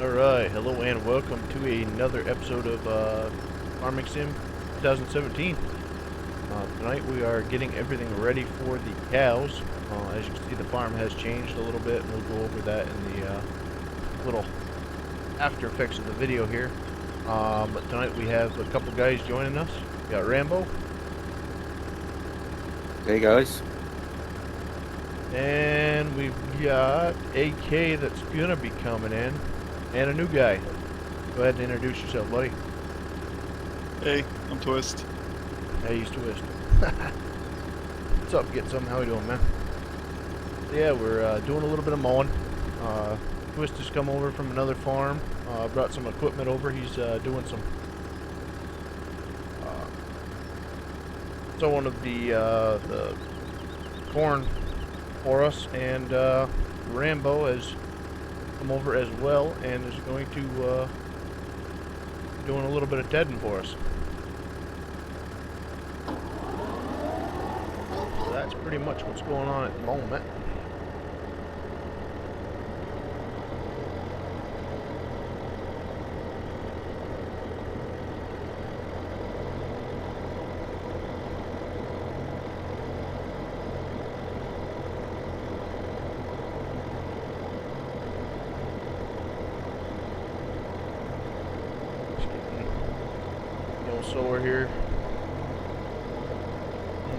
Alright, hello and welcome to another episode of Farming Sim 2017. Tonight we are getting everything ready for the cows. As you can see, the farm has changed a little bit, and we'll go over that in the little after effects of the video here. But tonight we have a couple guys joining us. We got Rambo. Hey guys. And we've got AK that's gonna be coming in. And a new guy. Go ahead and introduce yourself, buddy. Hey, I'm Twist. Hey, he's Twist. What's up, Get Some? How we doing, man? Yeah, we're doing a little bit of mowing. Twist has come over from another farm. Brought some equipment over. He's doing some sowing of the corn for us, and Rambo has come over as well and is going to doing a little bit of tedding for us. So that's pretty much what's going on at the moment. Sower here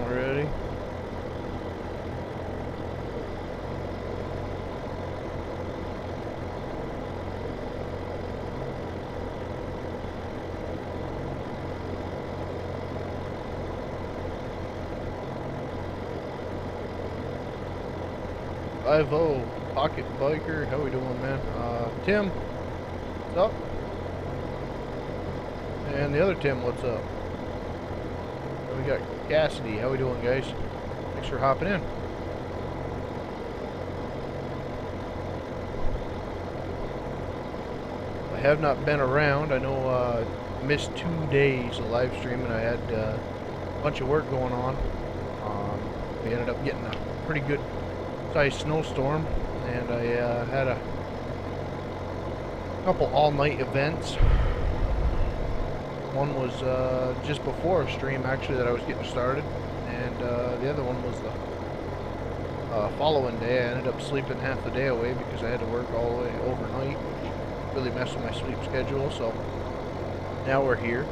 already. Ivo, Pocket Biker, how we doing, man? Tim, what's up? And the other Tim, what's up? And we got Cassidy. How we doing, guys? Thanks for hopping in. I have not been around. I know I missed 2 days of live stream, and I had a bunch of work going on. We ended up getting a pretty good sized snowstorm, and I had a couple all-night events. One was just before a stream, actually, that I was getting started, and the other one was the following day. I ended up sleeping half the day away because I had to work all the way overnight, which really messed with my sleep schedule. So now we're here,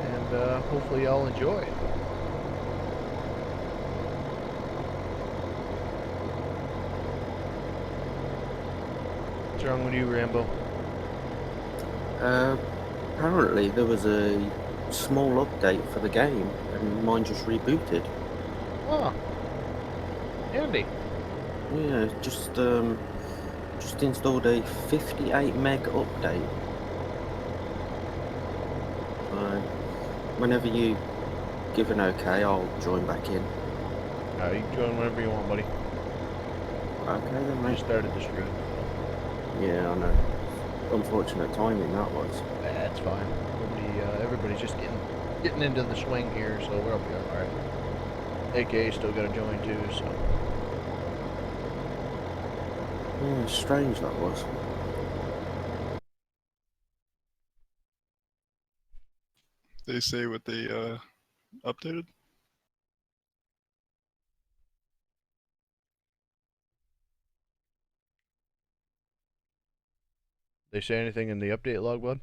and hopefully y'all enjoy. What's wrong with you, Rambo? Apparently there was a small update for the game and mine just rebooted. Oh, handy. Yeah, just installed a 58 meg update. Whenever you give an okay, I'll join back in. You can join whenever you want, buddy. Okay then, I mate. started the stream. Yeah, I know. Unfortunate timing that was. That's fine. Everybody's just getting into the swing here, so we'll be alright. AK still got to join too, so. Yeah, strange that was. They say what they updated. They say anything in the update log, bud?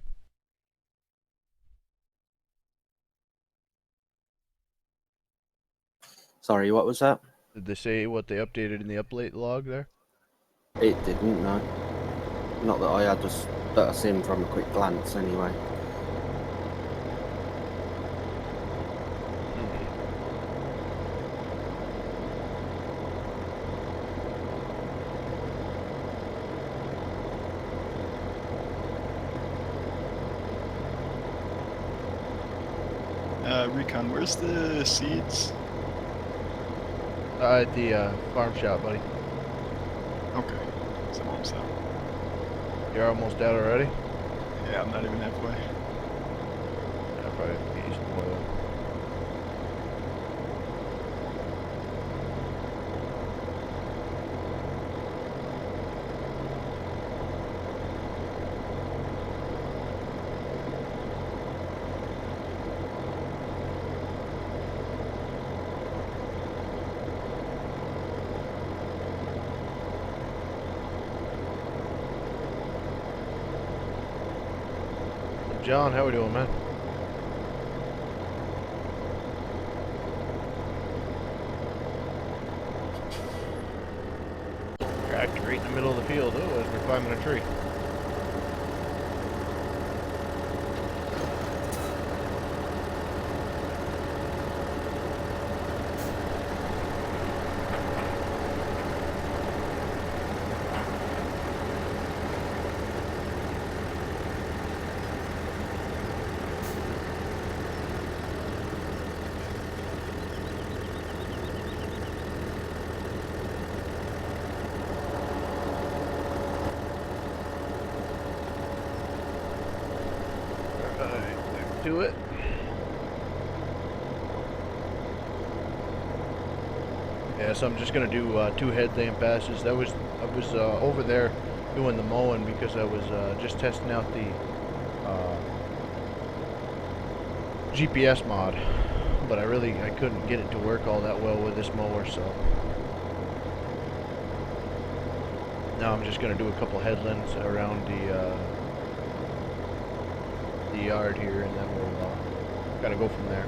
Sorry, what was that? Did they say what they updated in the update log there? It didn't, no. Not that I had, just that I seen from a quick glance anyway. Recon, where's the seeds? At the farm shop, buddy. Okay, so I'm almost out. You're almost out already? Yeah, I'm not even halfway. Yeah, probably have to get you some more though. John, how we doing, man? Tractor right in the middle of the field. Oh, as we're climbing a tree. To it. Yeah, so I'm just gonna do 2 headlamp passes. I was over there doing the mowing because I was just testing out the GPS mod, but I couldn't get it to work all that well with this mower, so now I'm just gonna do a couple headlands around the yard here, and then we'll kind of go from there.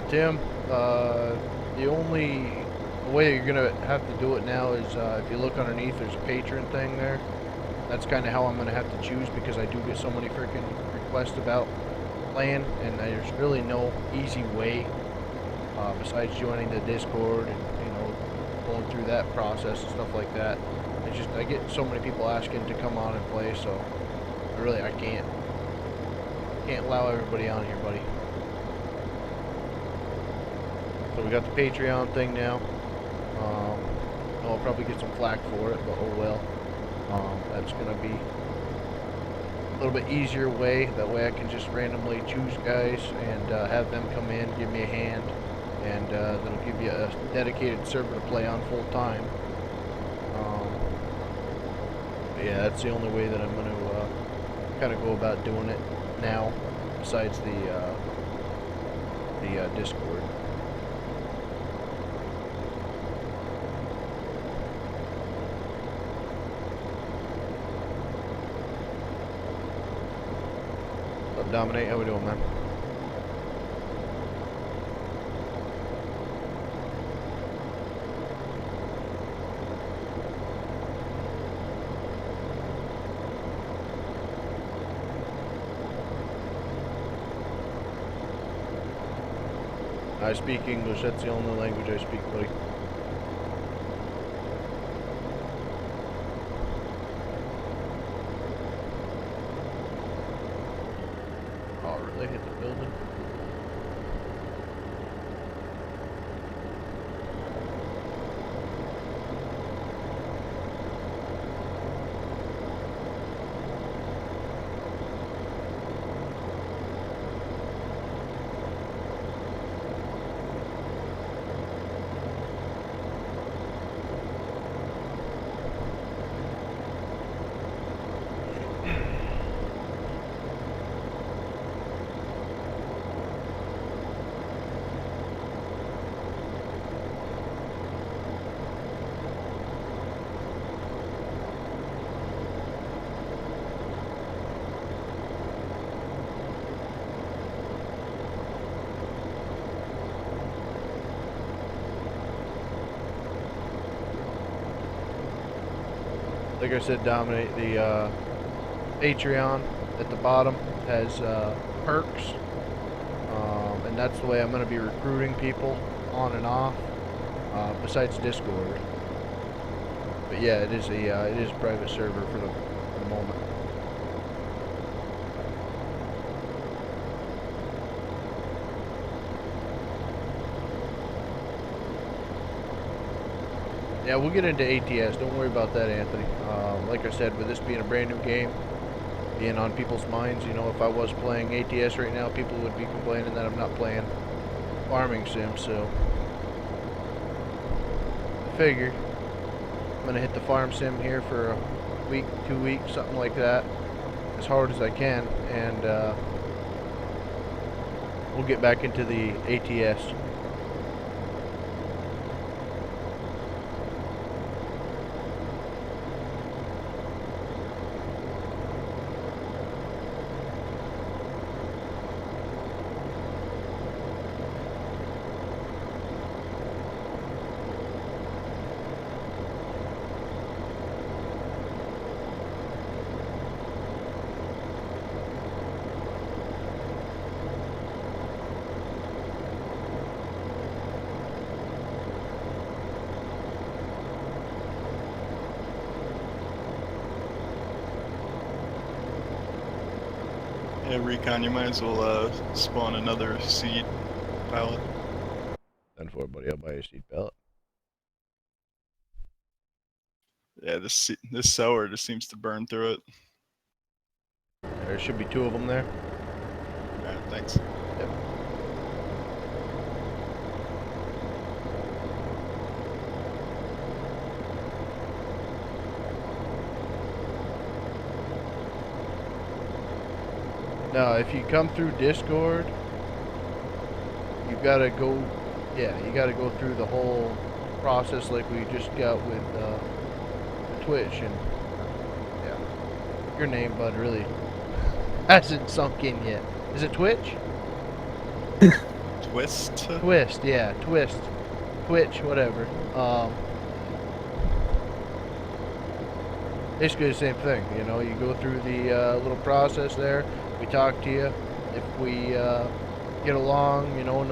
Tim, the way you're gonna have to do it now is if you look underneath, there's a patron thing there. That's kind of how I'm gonna have to choose, because I do get so many freaking requests about playing, and there's really no easy way besides joining the Discord and going through that process and stuff like that. I get so many people asking to come on and play, so I can't allow everybody on here, buddy. So we got the Patreon thing now. I'll probably get some flack for it, but oh well. That's gonna be a little bit easier way. That way I can just randomly choose guys and have them come in, give me a hand, and that'll give you a dedicated server to play on full time. But yeah, that's the only way that I'm going to kind of go about doing it now, besides the Discord. What's up, Dominate? How we doing, man? I speak English, that's the only language I speak, buddy. Oh, really? Hit the building? Like I said, Dominate, the Patreon at the bottom has perks, and that's the way I'm going to be recruiting people on and off, besides Discord. But yeah, it is a private server for the moment. Yeah, we'll get into ATS. Don't worry about that, Anthony. Like I said, with this being a brand new game, being on people's minds, if I was playing ATS right now, people would be complaining that I'm not playing farming sim, so I figured I'm going to hit the farm sim here for a week, 2 weeks, something like that, as hard as I can, and we'll get back into the ATS. Yeah, Recon, you might as well spawn another seed pallet. Done for it, buddy. I'll buy you a seed pallet. Yeah, this sour just seems to burn through it. There should be 2 of them there. Alright, thanks. Yep. Now, if you come through Discord, you gotta go, yeah, you gotta go through the whole process like we just got with Twitch, and yeah, your name, bud, really hasn't sunk in yet. Is it Twitch? Twist? Twist, yeah, Twist, Twitch, whatever. Basically the same thing, you know. You go through the little process there. We talk to you. If we get along, you know,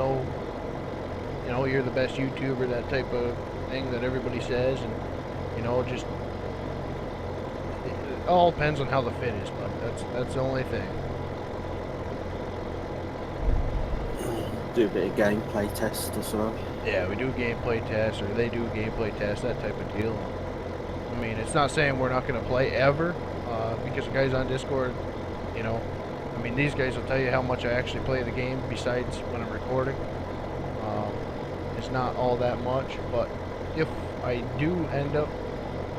you're the best YouTuber, that type of thing that everybody says, and you know, just it all depends on how the fit is, but that's the only thing. Do a bit of gameplay test as well. Yeah, we do gameplay tests, or they do gameplay tests, that type of deal. I mean, it's not saying we're not going to play ever, because the guys on Discord, you know, I mean, these guys will tell you how much I actually play the game besides when I'm recording. It's not all that much, but if I do end up,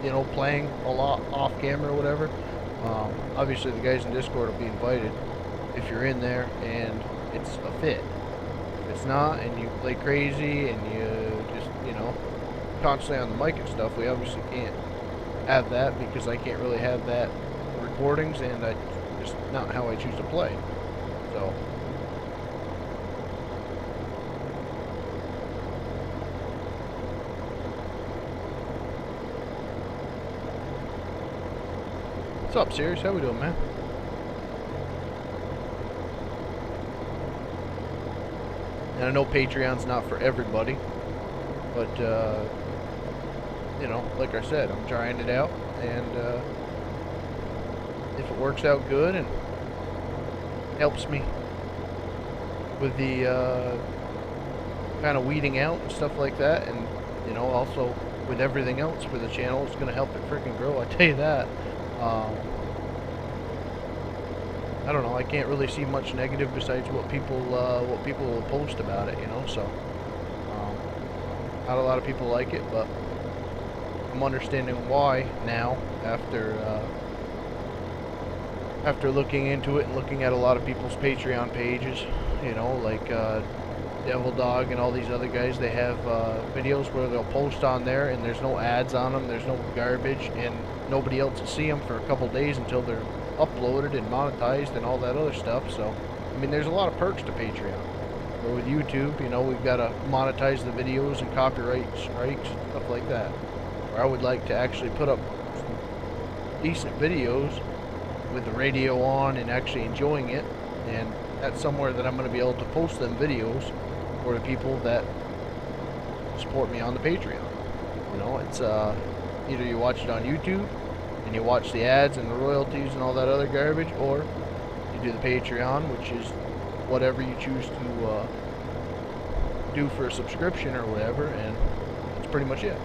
you know, playing a lot off camera or whatever, obviously the guys in Discord will be invited if you're in there and it's a fit. If it's not, and you play crazy and you just, you know, constantly on the mic and stuff, we obviously can't have that, because I can't really have that recordings, and I just not how I choose to play. So what's up, Sirius? How we doing, man? And I know Patreon's not for everybody, but you know, like I said, I'm trying it out, and if it works out good and helps me with the kind of weeding out and stuff like that, and you know, also with everything else for the channel, it's gonna help it freaking grow, I tell you that. I don't know, I can't really see much negative besides what people will post about it, you know. So not a lot of people like it, but I'm understanding why now, after looking into it and looking at a lot of people's Patreon pages, you know, like Devil Dog and all these other guys. They have videos where they'll post on there and there's no ads on them, there's no garbage, and nobody else will see them for a couple days until they're uploaded and monetized and all that other stuff. So I mean, there's a lot of perks to Patreon. Or with YouTube, you know, we've got to monetize the videos and copyright strikes and stuff like that. Or I would like to actually put up some decent videos with the radio on and actually enjoying it, and that's somewhere that I'm going to be able to post them videos for the people that support me on the Patreon. You know, it's either you watch it on YouTube and you watch the ads and the royalties and all that other garbage, or you do the Patreon, which is whatever you choose to do for a subscription or whatever, and that's pretty much it.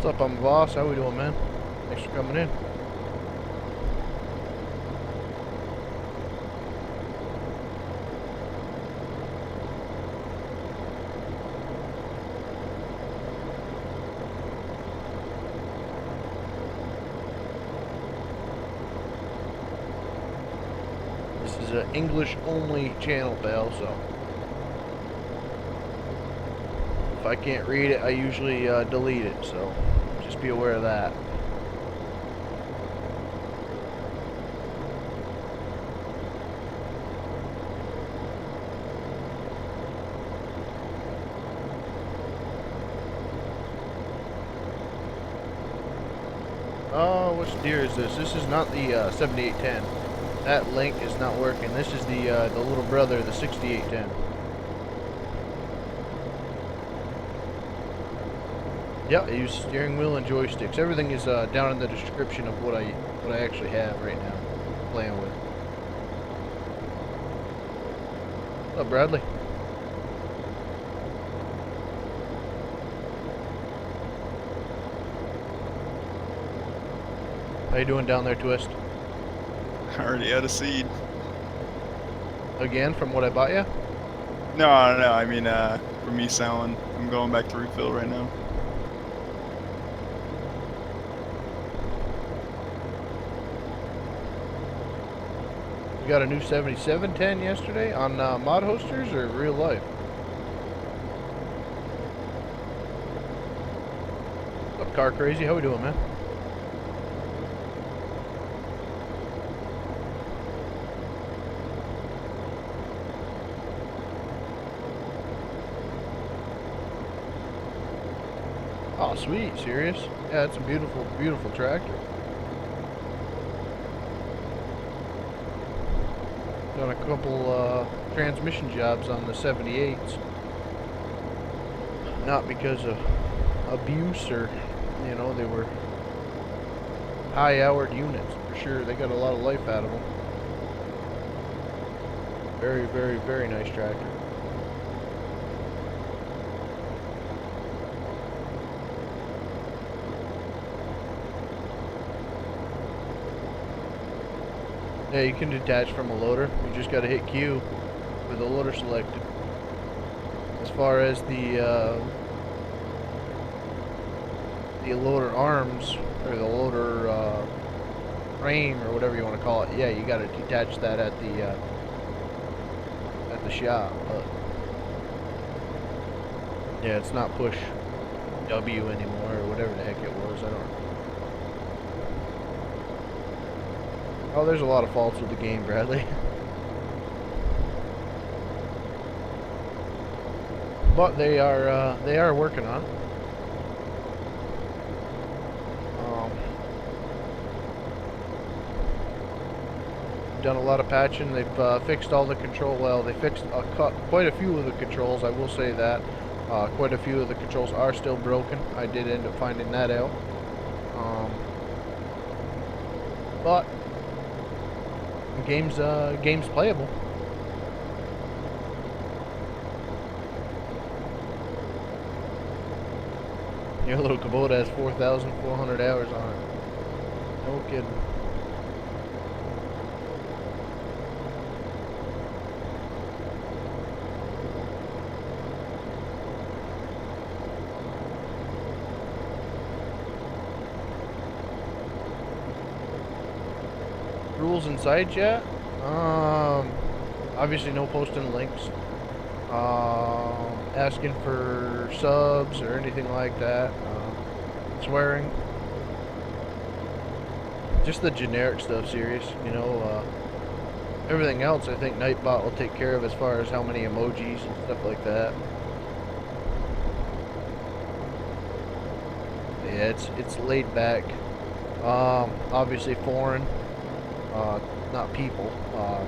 What's up, I'm Voss? How we doing, man? Thanks for coming in. This is an English-only channel, pal, so if I can't read it, I usually delete it, so just be aware of that. Oh, which deer is this? This is not the 7810. That link is not working. This is the little brother, the 6810. Yeah, I use steering wheel and joysticks. Everything is down in the description of what I actually have right now, playing with. What's up, Bradley? How you doing down there, Twist? I already had a seed. Again, from what I bought you? No, I mean, for me selling, I'm going back to refill right now. You got a new 7710 yesterday on mod hosters or real life? What's up, Car Crazy? How we doing, man? Oh, sweet. Serious? Yeah, it's a beautiful, beautiful tractor. Done a couple transmission jobs on the 78s. Not because of abuse or, you know, they were high-hour units for sure. They got a lot of life out of them. Very, very, very nice tractor. Yeah, you can detach from a loader. You just got to hit Q with the loader selected. As far as the loader arms or the loader frame or whatever you want to call it, yeah, you got to detach that at the shop. But yeah, it's not push W anymore or whatever the heck it was. I don't know. Oh, there's a lot of faults with the game, Bradley. But they are working on it. Done a lot of patching. They've fixed all the control. Well, they fixed quite a few of the controls. I will say that quite a few of the controls are still broken. I did end up finding that out. But game's playable. Your little Kubota has 4,400 hours on it. No kidding. Rules inside chat? Obviously no posting links. Asking for subs or anything like that. Swearing. Just the generic stuff, serious. You know, everything else I think Nightbot will take care of as far as how many emojis and stuff like that. Yeah, it's laid back. Obviously foreign. Not people,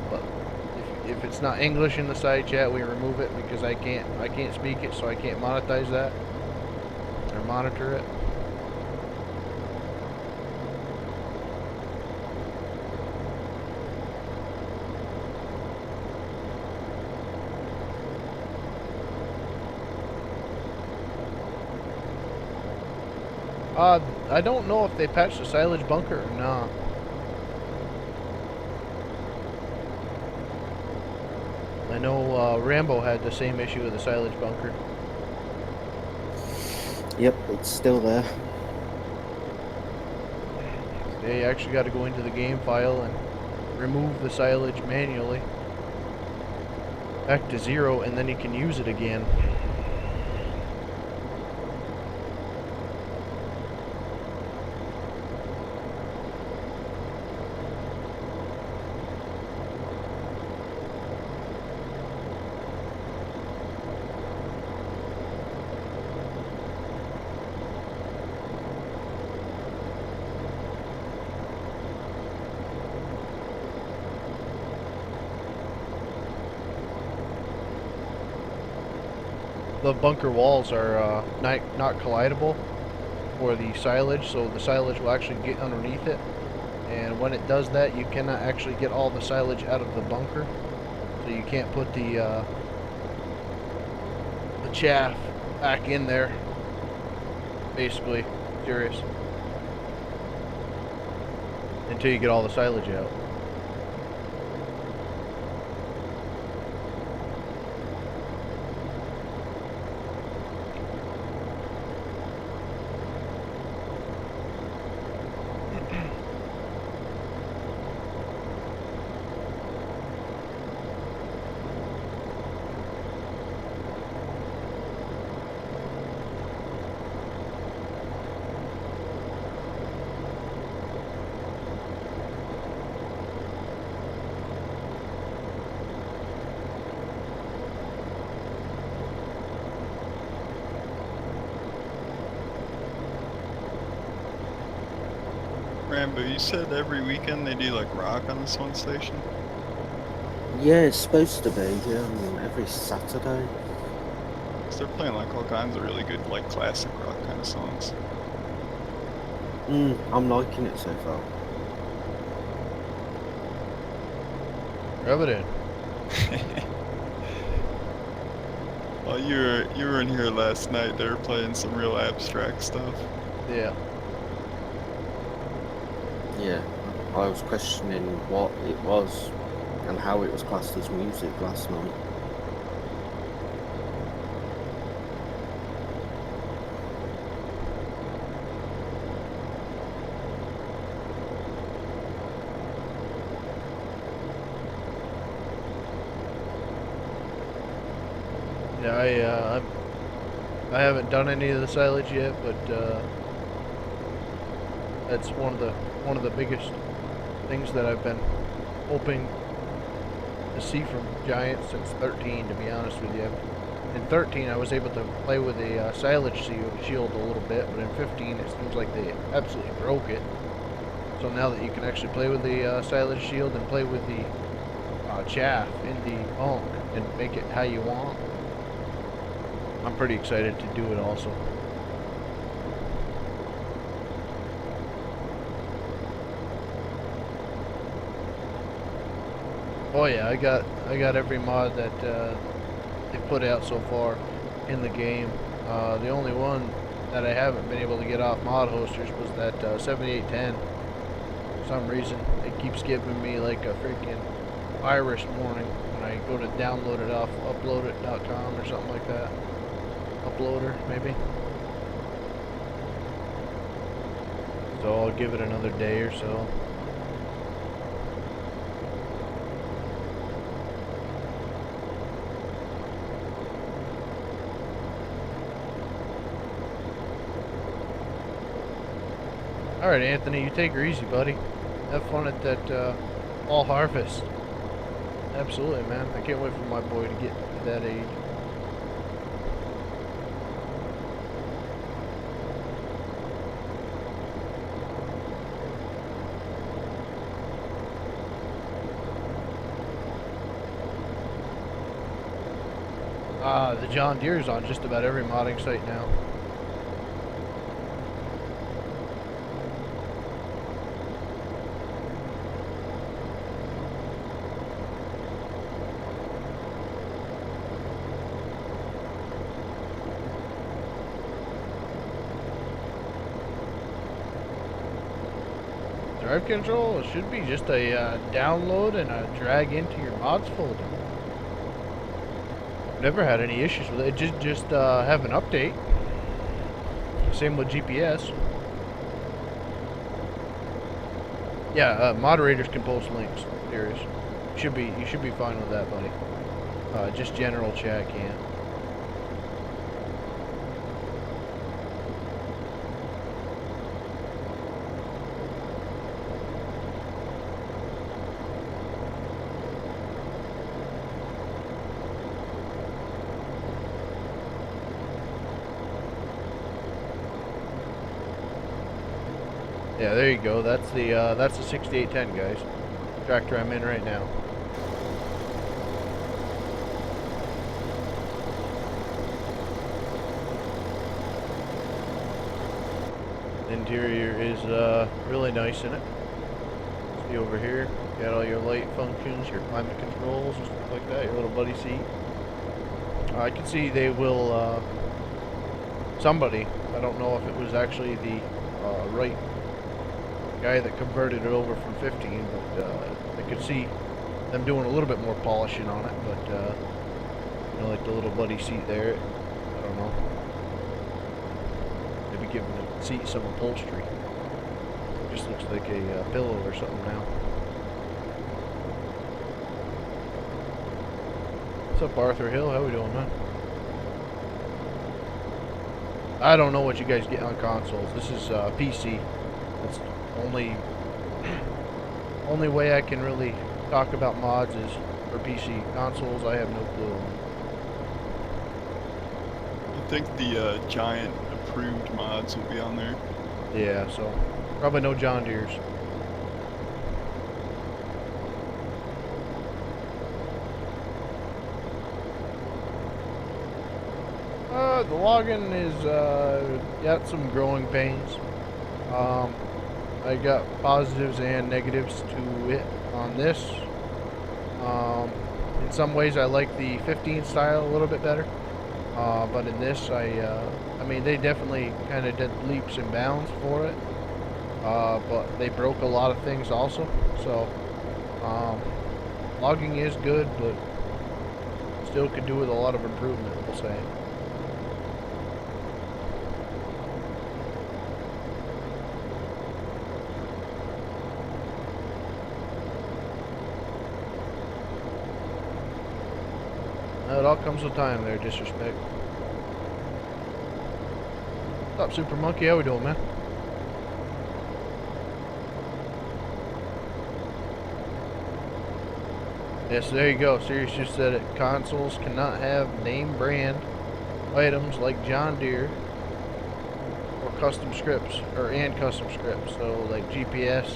but if it's not English in the side chat, we remove it because I can't speak it, so I can't monetize that or monitor it. I don't know if they patched the silage bunker or not. I know Rambo had the same issue with the silage bunker. Yep, it's still there. They actually got to go into the game file and remove the silage manually back to 0, and then you can use it again. The bunker walls are not collidable, for the silage, so the silage will actually get underneath it. And when it does that, you cannot actually get all the silage out of the bunker, so you can't put the chaff back in there. Basically, serious. Until you get all the silage out. Rambo, you said every weekend they do like rock on this one station? Yeah, it's supposed to be, every Saturday. 'Cause they're playing like all kinds of really good like classic rock kind of songs. I'm liking it so far. Rub it in. Well, you were in here last night. They were playing some real abstract stuff. Yeah. Yeah, I was questioning what it was and how it was classed as music last night. Yeah, I haven't done any of the silage yet, but that's one of the biggest things that I've been hoping to see from Giants since 13. To be honest with you, in 13 I was able to play with a silage shield a little bit, but in 15 it seems like they absolutely broke it. So now that you can actually play with the silage shield and play with the chaff in the bunk and make it how you want, I'm pretty excited to do it also. Oh yeah, I got every mod that they put out so far in the game. The only one that I haven't been able to get off mod hosters was that 7810. For some reason, it keeps giving me like a freaking virus warning when I go to download it off uploadit.com or something like that. Uploader, maybe. So I'll give it another day or so. Alright, Anthony, you take her easy, buddy. Have fun at that fall harvest. Absolutely, man. I can't wait for my boy to get to that age. The John Deere's on just about every modding site now. Drive control should be just a download and a drag into your mods folder. Never had any issues with it. Just have an update. Same with GPS. Yeah, moderators can post links. Serious. You should be fine with that, buddy. Just general chat can't. Yeah, there you go. That's the 6810, guys. Tractor I'm in right now. Interior is really nice in it. See over here, got all your light functions, your climate controls and stuff like that, your little buddy seat. I can see they will, somebody, I don't know if it was actually the right guy that converted it over from 15, but I could see them doing a little bit more polishing on it, but you know, like the little buddy seat there, I don't know. Maybe giving the seat some upholstery. Just looks like a pillow or something now. What's up, Arthur Hill? How we doing, man? I don't know what you guys get on consoles. This is PC. That's only way I can really talk about mods is for PC. Consoles, I have no clue on. I think the giant approved mods will be on there. Yeah, so probably no John Deere's. The login is got some growing pains. I got positives and negatives to it on this. In some ways, I like the 15 style a little bit better, but in this, I mean, they definitely kind of did leaps and bounds for it, but they broke a lot of things also. So logging is good, but still could do with a lot of improvement, we'll say. It all comes with time there, disrespect. What's up, Super Monkey? How we doing, man? Yes, there you go. Sirius just said it. Consoles cannot have name brand items like John Deere or custom scripts, and custom scripts. So like GPS,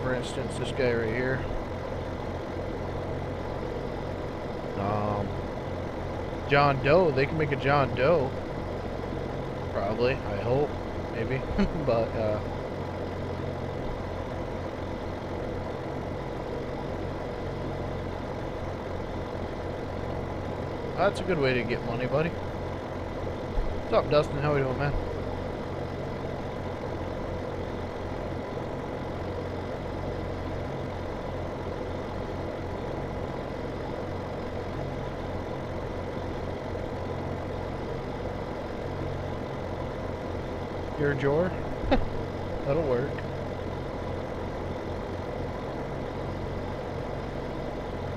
for instance, this guy right here. John Doe, they can make a John Doe. Probably, I hope, maybe, but, that's a good way to get money, buddy. What's up, Dustin? How we doing, man? Your Jor? That'll work.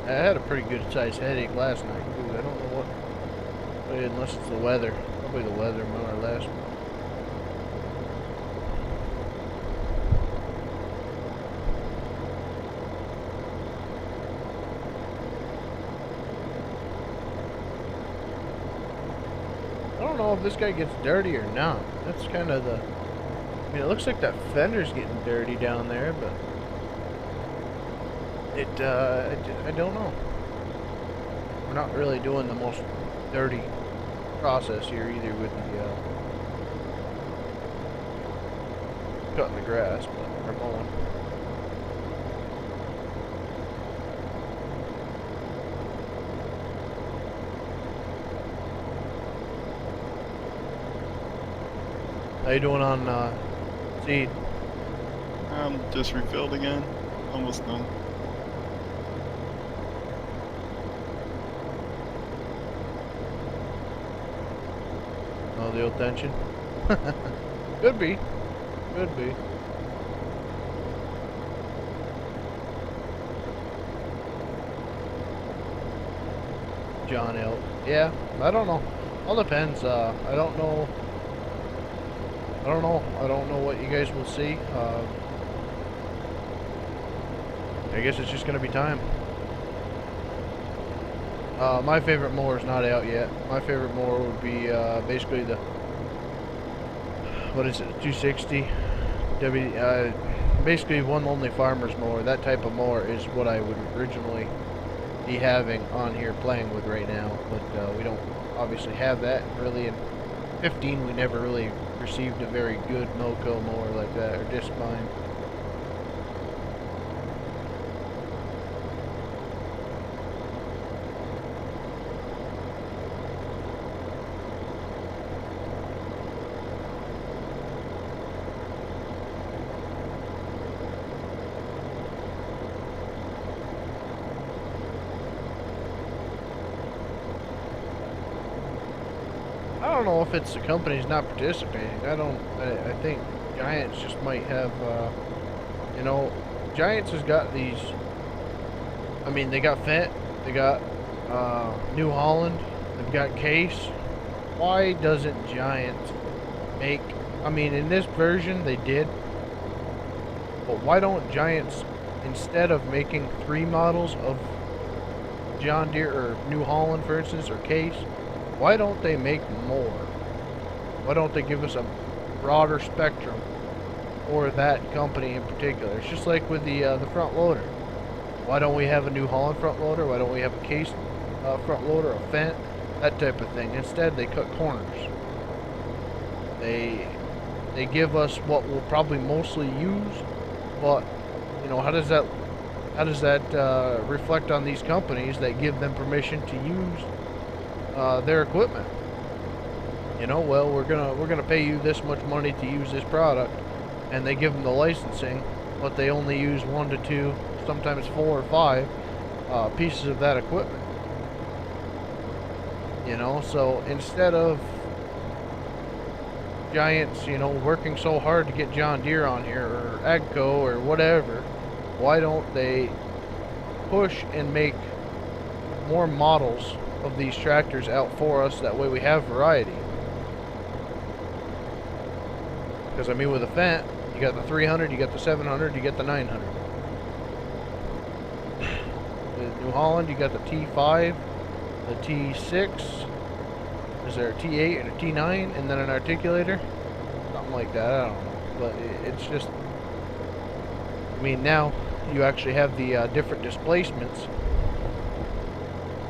I had a pretty good sized headache last night, too. I don't know what. Unless it's the weather. Probably the weather more or less. I don't know if this guy gets dirty or not. That's kind of the... I mean, it looks like that fender's getting dirty down there, but... I don't know. We're not really doing the most dirty process here either with the, cutting the grass, but we're mowing. How you doing on seed? I'm just refilled again. Almost done. Oh, the old tension? Could be. Could be. John Elk. Yeah, I don't know. All depends. I don't know. I don't know what you guys will see. I guess it's just gonna be time. My favorite mower is not out yet. My favorite mower would be basically the, what is it, 260 basically one only farmer's mower. That type of mower is what I would originally be having on here playing with right now, but we don't obviously have that really in 15, we never really received a very good Moco mower like that, or disc bind. I don't know if it's the company's not participating. I think Giants just might have, you know, Giants has got these, I mean, they got Fendt, they got New Holland, they've got Case. Why doesn't Giants make, I mean, in this version they did, but why don't Giants, instead of making 3 models of John Deere or New Holland, for instance, or Case, why don't they make more? Why don't they give us a broader spectrum for that company in particular? It's just like with the front loader. Why don't we have a New Holland front loader? Why don't we have a Case front loader, a Fendt, that type of thing? Instead, they cut corners. They give us what we'll probably mostly use, but you know, how does that reflect on these companies that give them permission to use their equipment? You know, well, we're gonna pay you this much money to use this product, and they give them the licensing, but they only use 1 to 2, sometimes 4 or 5 pieces of that equipment. You know, so instead of Giants, you know, working so hard to get John Deere on here, or Agco, or whatever, why don't they push and make more models of these tractors out for us? That way we have variety. Because I mean, with a Fendt, you got the 300, you got the 700, you got the 900. With New Holland, you got the T5, the T6. Is there a T8 and a T9, and then an articulator? Something like that, I don't know. But it's just, I mean, now you actually have the different displacements.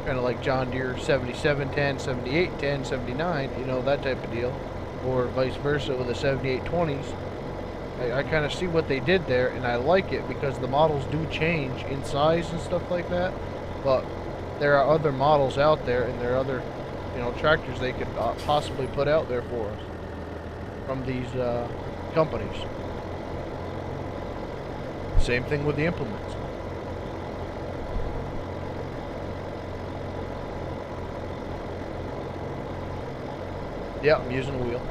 Kind of like John Deere 7710, 7810, 79, you know, that type of deal. Or vice versa with the 7820s. I kind of see what they did there, and I like it because the models do change in size and stuff like that. But there are other models out there, and there are other, you know, tractors they could possibly put out there for us from these companies. Same thing with the implements. Yeah, I'm using a wheel.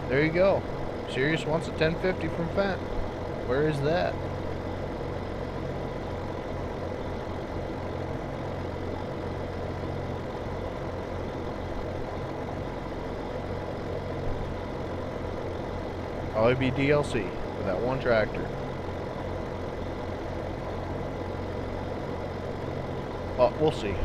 There you go. Sirius wants a 1050 from Fendt. Where is that? Probably be DLC for that one tractor. But we'll see.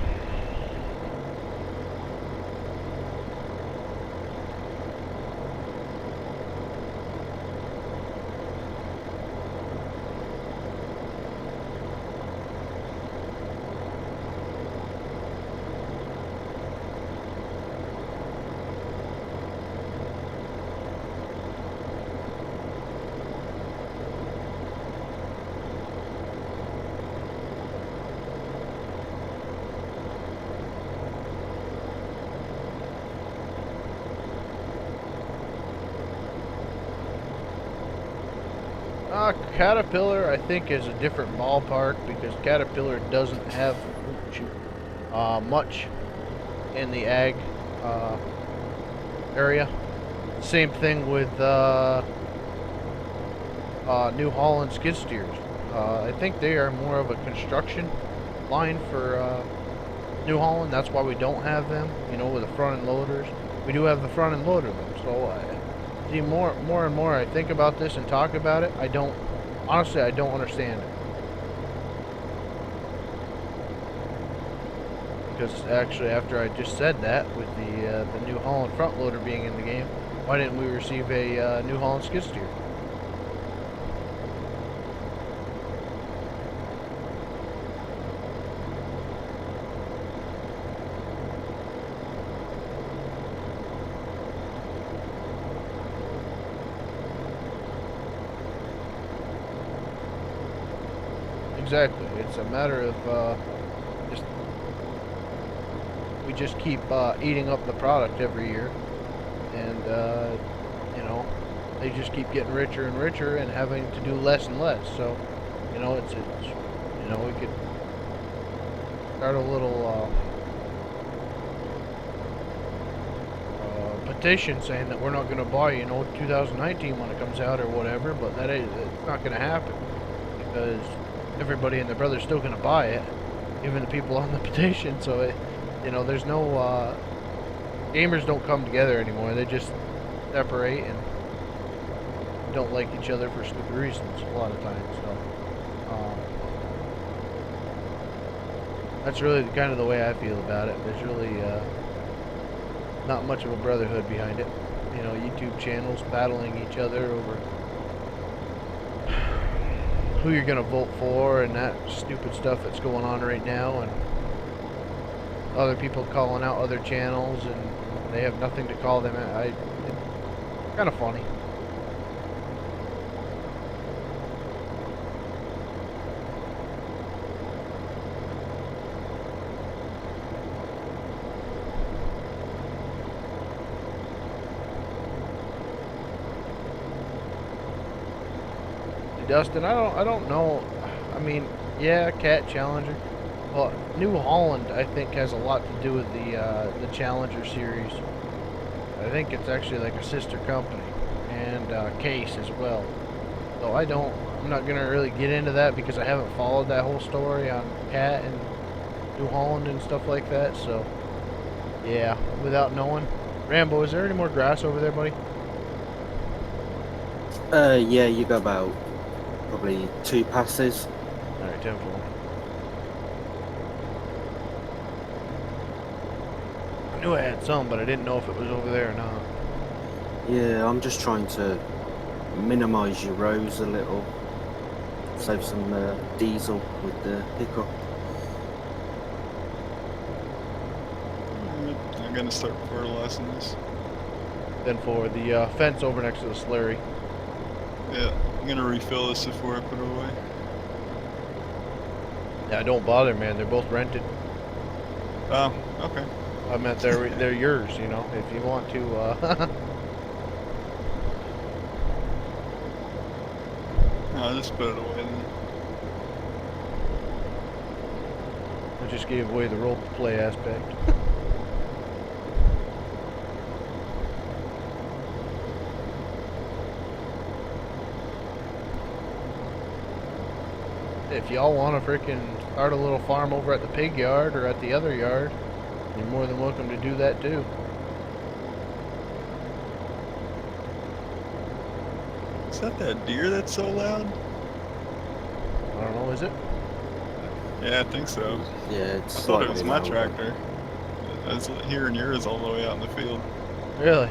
Caterpillar, I think, is a different ballpark because Caterpillar doesn't have much in the ag area. Same thing with New Holland skid steers. I think they are more of a construction line for New Holland. That's why we don't have them, you know, with the front end loaders. We do have the front end loader though. So the more and more I think about this and talk about it, honestly, I don't understand it. Because actually, after I just said that, with the New Holland front loader being in the game, why didn't we receive a New Holland skid steer? exactly. It's a matter of just we just keep eating up the product every year, and you know, they just keep getting richer and richer and having to do less and less. So, you know, it's you know, we could start a little petition saying that we're not going to buy, you know, 2019 when it comes out or whatever, but it's not going to happen because everybody and their brother's still going to buy it, even the people on the petition. So it, you know, there's no gamers don't come together anymore. They just separate and don't like each other for stupid reasons a lot of times. So that's really kind of the way I feel about it. There's really not much of a brotherhood behind it. You know, YouTube channels battling each other over who you're gonna vote for and that stupid stuff that's going on right now, and other people calling out other channels and they have nothing to call them out. It's kind of funny. Dustin, I don't know. I mean, yeah, Cat Challenger. Well, New Holland, I think, has a lot to do with the Challenger series. I think it's actually like a sister company, and Case as well. So I'm not gonna really get into that because I haven't followed that whole story on Cat and New Holland and stuff like that. So, yeah, without knowing. Rambo, is there any more grass over there, buddy? Yeah, you got about probably 2 passes. Alright, 10-4. I knew I had some, but I didn't know if it was over there or not. Yeah, I'm just trying to minimise your rows a little. Save some diesel with the pickup. I'm gonna start fertilizing this. Then for the fence over next to the slurry. Yeah, I'm gonna refill this before I put it away. Yeah, don't bother, man. They're both rented. Oh, okay. I meant they're yours, you know, if you want to. I'll just put it away then. I just gave away the role play aspect. If y'all want to freaking start a little farm over at the pig yard or at the other yard, you're more than welcome to do that too. Is that deer that's so loud? I don't know, is it? Yeah, I think so. Yeah, it's I thought it was slightly my louder. tractor. I was hearing yours all the way out in the field. Really?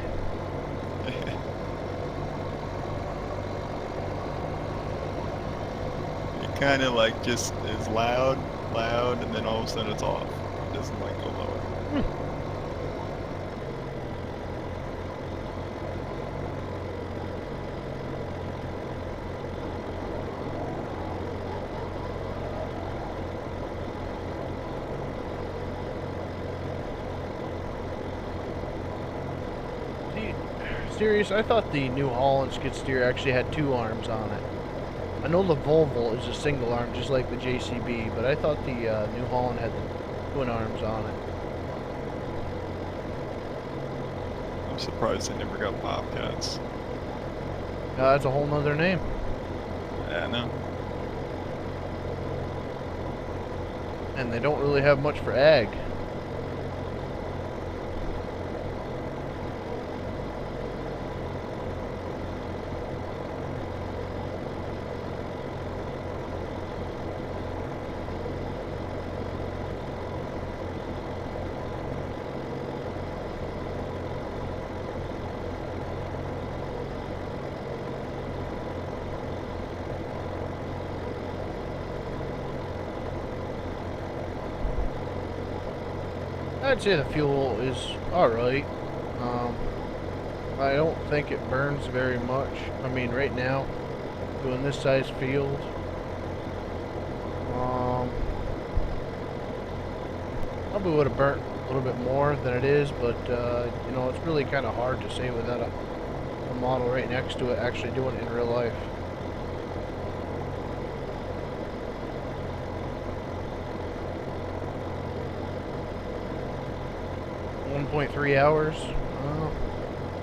It kind of like just is loud, and then all of a sudden it's off. It doesn't like go lower. Serious? I thought the New Holland skid steer actually had 2 arms on it. I know the Volvo is a single arm, just like the JCB, but I thought the New Holland had the twin arms on it. I'm surprised they never got Bobcats. That's a whole nother name. Yeah, I know. And they don't really have much for ag. I'd say the fuel is alright. I don't think it burns very much. I mean, right now, doing this size field, Um, Probably would have burnt a little bit more than it is, but you know, it's really kind of hard to say without a model right next to it actually doing it in real life. .3 hours.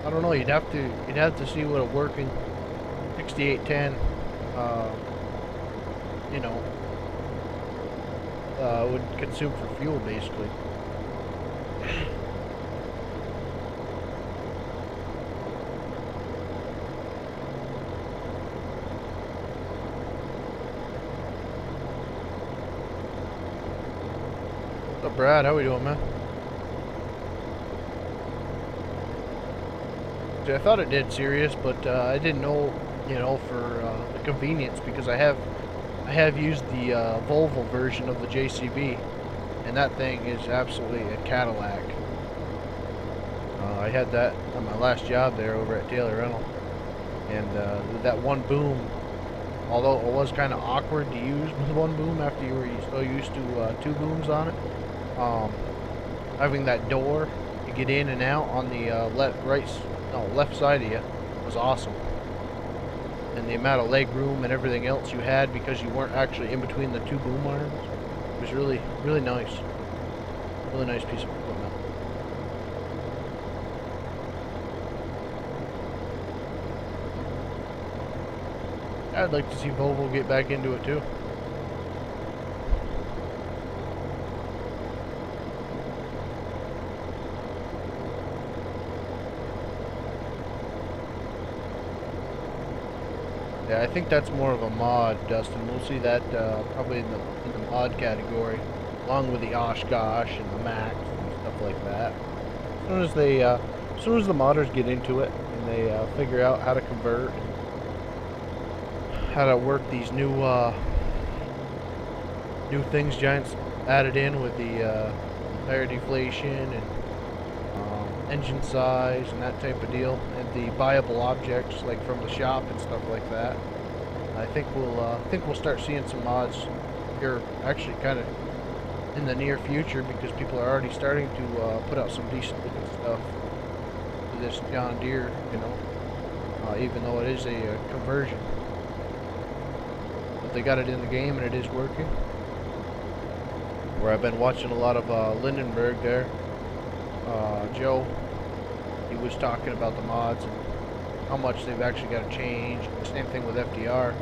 I don't know. You'd have to see what a working 6810, you know, would consume for fuel, basically. What's up, Brad? How we doing, man? See, I thought it did serious, but I didn't know, you know, for the convenience, because I have used the Volvo version of the JCB, and that thing is absolutely a Cadillac. I had that on my last job there over at Taylor Rental, and that one boom, although it was kind of awkward to use with one boom after you were so used to two booms on it, having that door to get in and out on the left side of you was awesome. And the amount of leg room and everything else you had because you weren't actually in between the two boom arms was really, really nice. Really nice piece of equipment. I'd like to see Volvo get back into it too. Yeah, I think that's more of a mod, Dustin. We'll see that probably in the mod category, along with the Oshkosh and the Max and stuff like that. As soon as the modders get into it and they figure out how to convert, and how to work these new things Giants added in with the tire deflation and engine size and that type of deal, and the buyable objects like from the shop and stuff like that. I think we'll start seeing some mods here, actually, kind of in the near future, because people are already starting to put out some decent looking stuff for this John Deere, you know, even though it is a conversion. But they got it in the game and it is working. Where I've been watching a lot of Lindenberg there. Joe, he was talking about the mods and how much they've actually got to change. Same thing with FDR,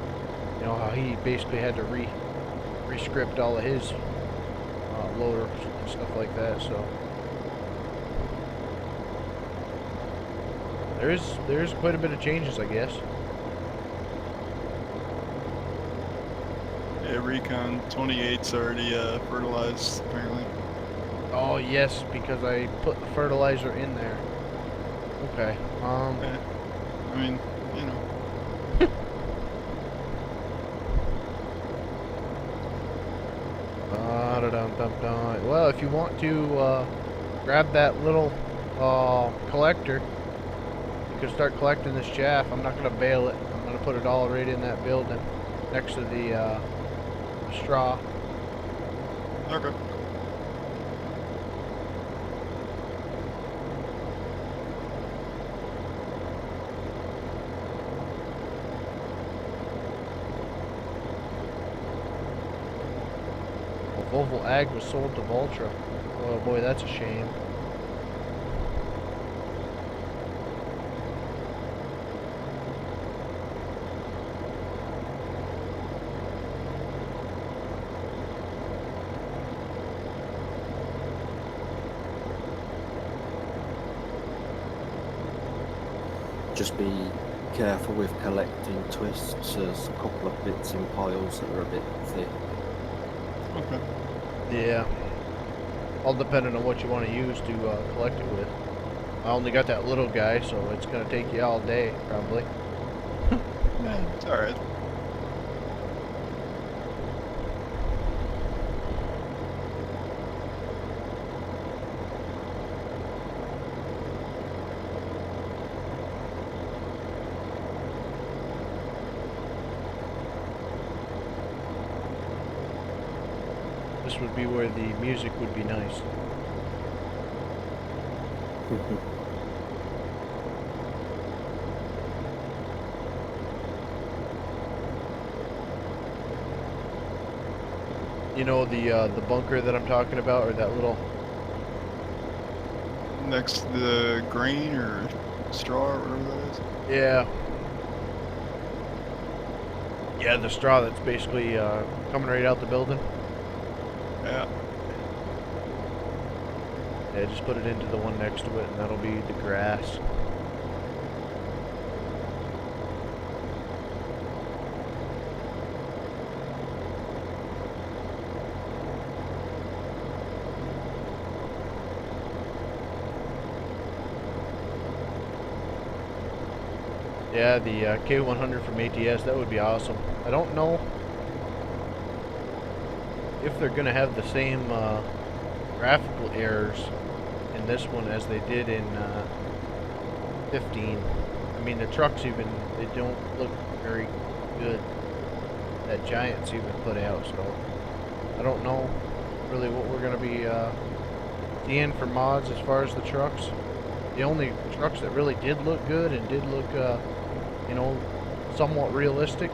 you know, how he basically had to re-script all of his loaders and stuff like that. So there's quite a bit of changes, I guess. Yeah, Recon 28's already fertilized, apparently. Oh yes, because I put the fertilizer in there. Okay. Yeah. I mean, you know. Well, if you want to grab that little collector, you can start collecting this chaff. I'm not going to bale it. I'm going to put it all right in that building next to the straw. Okay. Volvo Ag was sold to Valtra. Oh boy, that's a shame. Just be careful with collecting twists. There's a couple of bits in piles that are a bit thick. Okay. Yeah. All depending on what you want to use to collect it with. I only got that little guy, so it's going to take you all day, probably. Yeah, it's alright. This would be where the music would be nice. You know the bunker that I'm talking about, or that little. Next to the grain or straw or whatever that is. Yeah. Yeah, the straw that's basically coming right out the building. Yeah. Yeah, just put it into the one next to it, and that'll be the grass. Yeah, the K100 from ATS, that would be awesome. I don't know if they're going to have the same graphical errors in this one as they did in 15. I mean, the trucks even, they don't look very good that Giants even put out, so I don't know really what we're going to be seeing for mods as far as the trucks. The only trucks that really did look good and did look, you know, somewhat realistic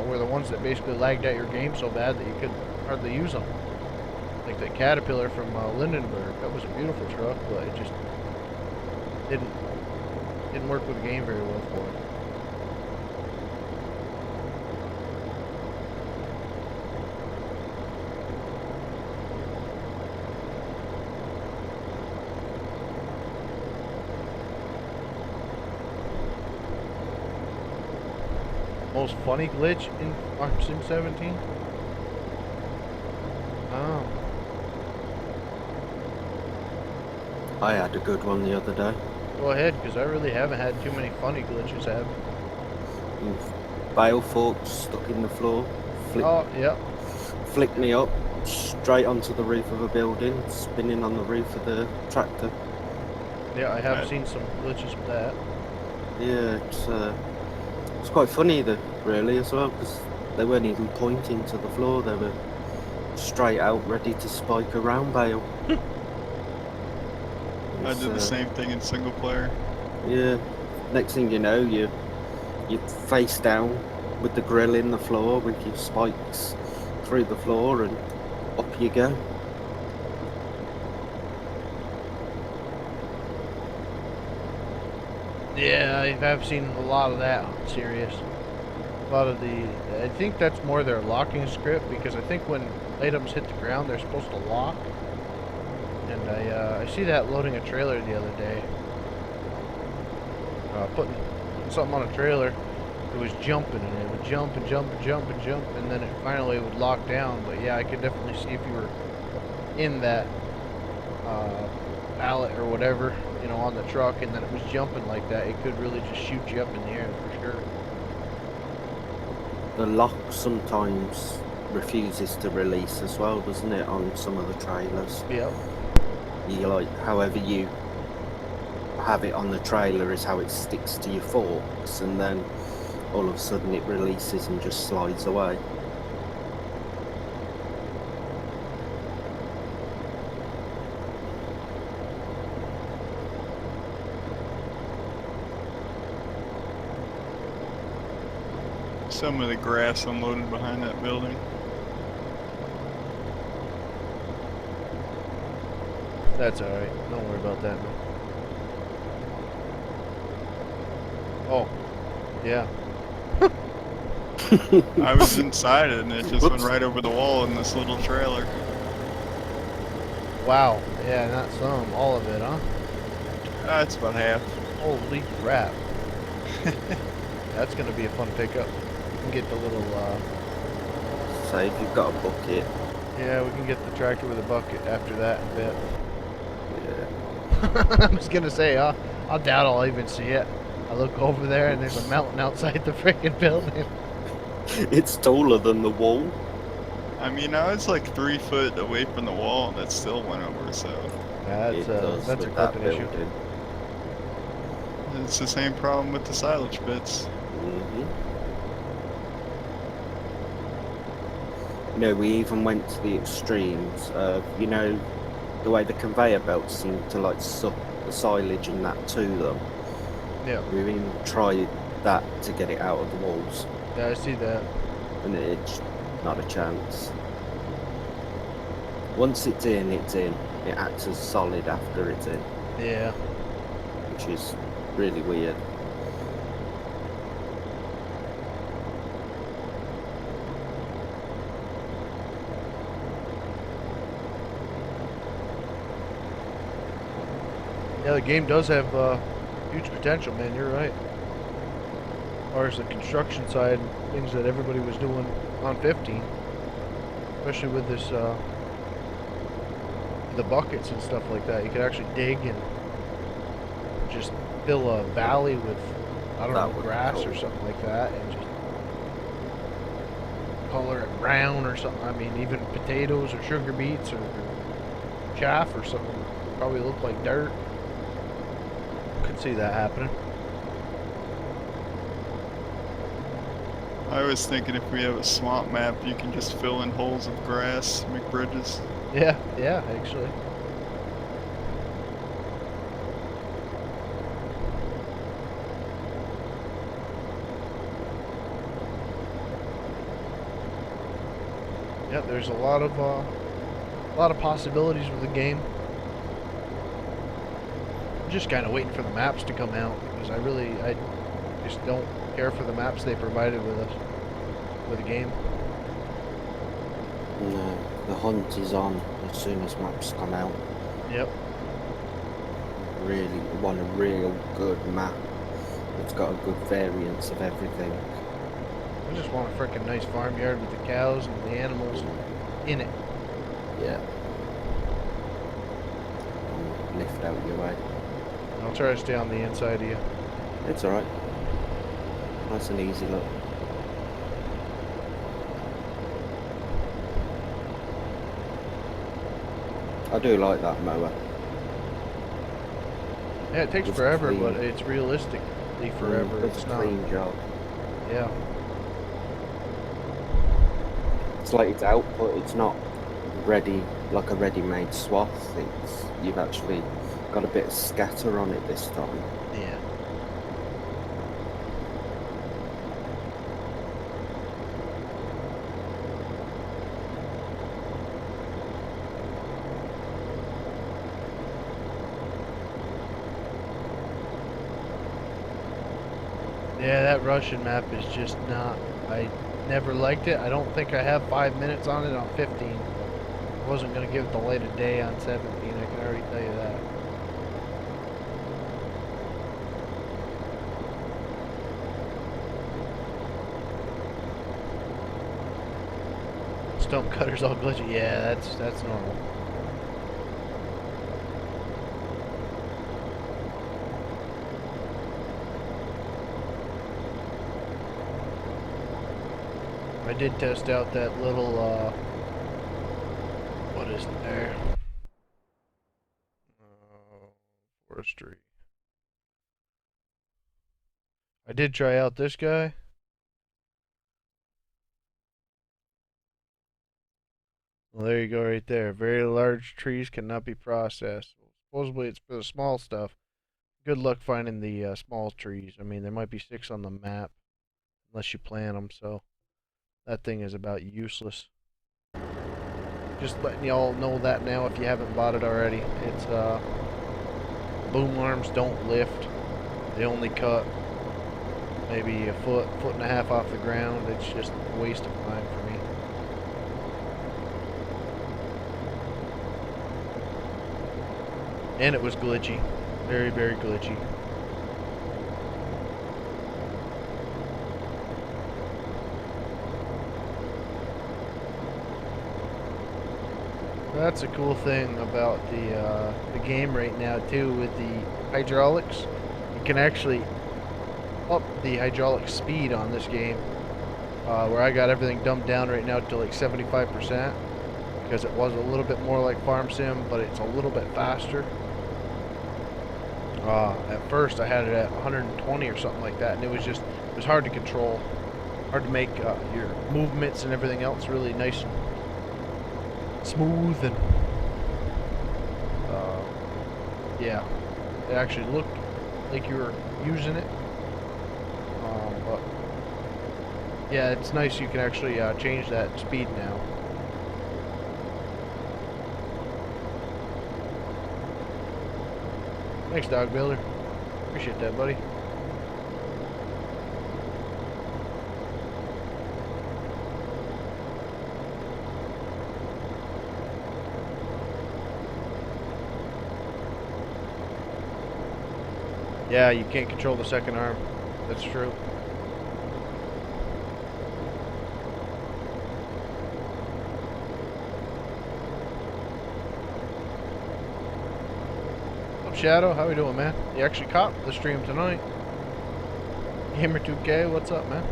were the ones that basically lagged out your game so bad that you could hardly use them. Like that Caterpillar from Lindenberg, that was a beautiful truck, but it just didn't work with the game very well for it. Most funny glitch in Farm Sim 17? Oh. I had a good one the other day. Go ahead, because I really haven't had too many funny glitches, have Bale forks stuck in the floor. Oh, yep. Flicked me up straight onto the roof of a building, spinning on the roof of the tractor. Yeah, I have Right. seen some glitches with that. Yeah, it's quite funny really as well, because they weren't even pointing to the floor, they were straight out ready to spike a round bale. I did the same thing in single player. Yeah, next thing you know, you're face down with the grill in the floor with your spikes through the floor, and up you go. Yeah, I have seen a lot of that on Serious. A lot of I think that's more their locking script, because I think when items hit the ground, they're supposed to lock. And I see that loading a trailer the other day. Putting something on a trailer, it was jumping, and it would jump and jump and jump and jump, and then it finally would lock down. But yeah, I could definitely see if you were in that pallet or whatever, you know, on the truck, and then it was jumping like that, it could really just shoot you up in the air for sure. The lock sometimes refuses to release as well, doesn't it, on some of the trailers? Yep. You like, however you have it on the trailer is how it sticks to your forks, and then all of a sudden it releases and just slides away. Some of the grass unloaded behind that building. That's alright. Don't worry about that, man. Oh. Yeah. I was inside it and it just went Whoops. right over the wall in this little trailer. Wow. Yeah, not some. All of it, huh? It's about half. Holy crap. That's gonna be a fun pickup. We can get the little, So if you've got a bucket, yeah, we can get the tractor with a bucket after that in a bit. yeah. I was gonna say, I doubt I'll even see it. I look over there and there's a mountain outside the freaking building. It's taller than the wall. I mean, I was like 3 foot away from the wall and that still went over, so That's a with that clipping issue. building. it's the same problem with the silage pits. Mhm. No, we even went to the extremes of, you know, the way the conveyor belts seem to like suck the silage and that to them. Yeah. We even tried that to get it out of the walls, Yeah, I see that. and it's not a chance. Once it's in, it's in. It acts as solid after it's in, Yeah. which is really weird. Yeah, the game does have huge potential, man. You're right. As far as the construction side, things that everybody was doing on 15, especially with this, the buckets and stuff like that. You could actually dig and just fill a valley with, I don't know, grass or something like that, and just color it brown or something. I mean, even potatoes or sugar beets or chaff or something probably look like dirt. Could see that happening. I was thinking if we have a swamp map, you can just fill in holes of grass, make bridges. Yeah, actually. Yeah, there's a lot of possibilities with the game. I'm just kind of waiting for the maps to come out because I just don't care for the maps they provided with us with the game. No, the hunt is on as soon as maps come out. Yep. Really want a real good map. It's got a good variance of everything. I just want a freaking nice farmyard with the cows and the animals in it. Yeah. Lift out your way. I'll try to stay on the inside of you. It's alright. Nice and easy, look. I do like that mower. Yeah, it takes It's forever, clean. but it's realistically forever. It's a not. clean job. Yeah. It's like its output, it's not ready, like a ready-made swath. It's, you've actually got a bit of scatter on it this time. Yeah. Yeah, that Russian map is just not. I never liked it. I don't think I have 5 minutes on it on 15. I wasn't going to give it the light of day on 17. I can already tell you that. Stump cutter's all glitchy. Yeah, that's normal. I did test out that little, what is it there? Forestry. I did try out this guy. Well, there you go right there. Very large trees cannot be processed. Supposedly it's for the small stuff. Good luck finding the small trees. I mean, there might be 6 on the map, unless you plant them, so that thing is about useless. Just letting y'all know that now if you haven't bought it already. It's, boom arms don't lift. They only cut maybe a foot and a half off the ground. It's just a waste of time for me. And it was glitchy. Very, very glitchy. That's a cool thing about the game right now too with the hydraulics. You can actually up the hydraulic speed on this game. Where I got everything dumbed down right now to like 75% because it was a little bit more like Farm Sim, but it's a little bit faster. At first I had it at 120 or something like that, and it was hard to control. hard to make your movements and everything else really nice and smooth, and yeah, it actually looked like you were using it. But yeah, it's nice you can actually change that speed now. Thanks, Dog Builder. Appreciate that, buddy. Yeah, you can't control the second arm. That's true. What's up, Shadow? How we doing, man? You actually caught the stream tonight. Gamer 2K, what's up, man?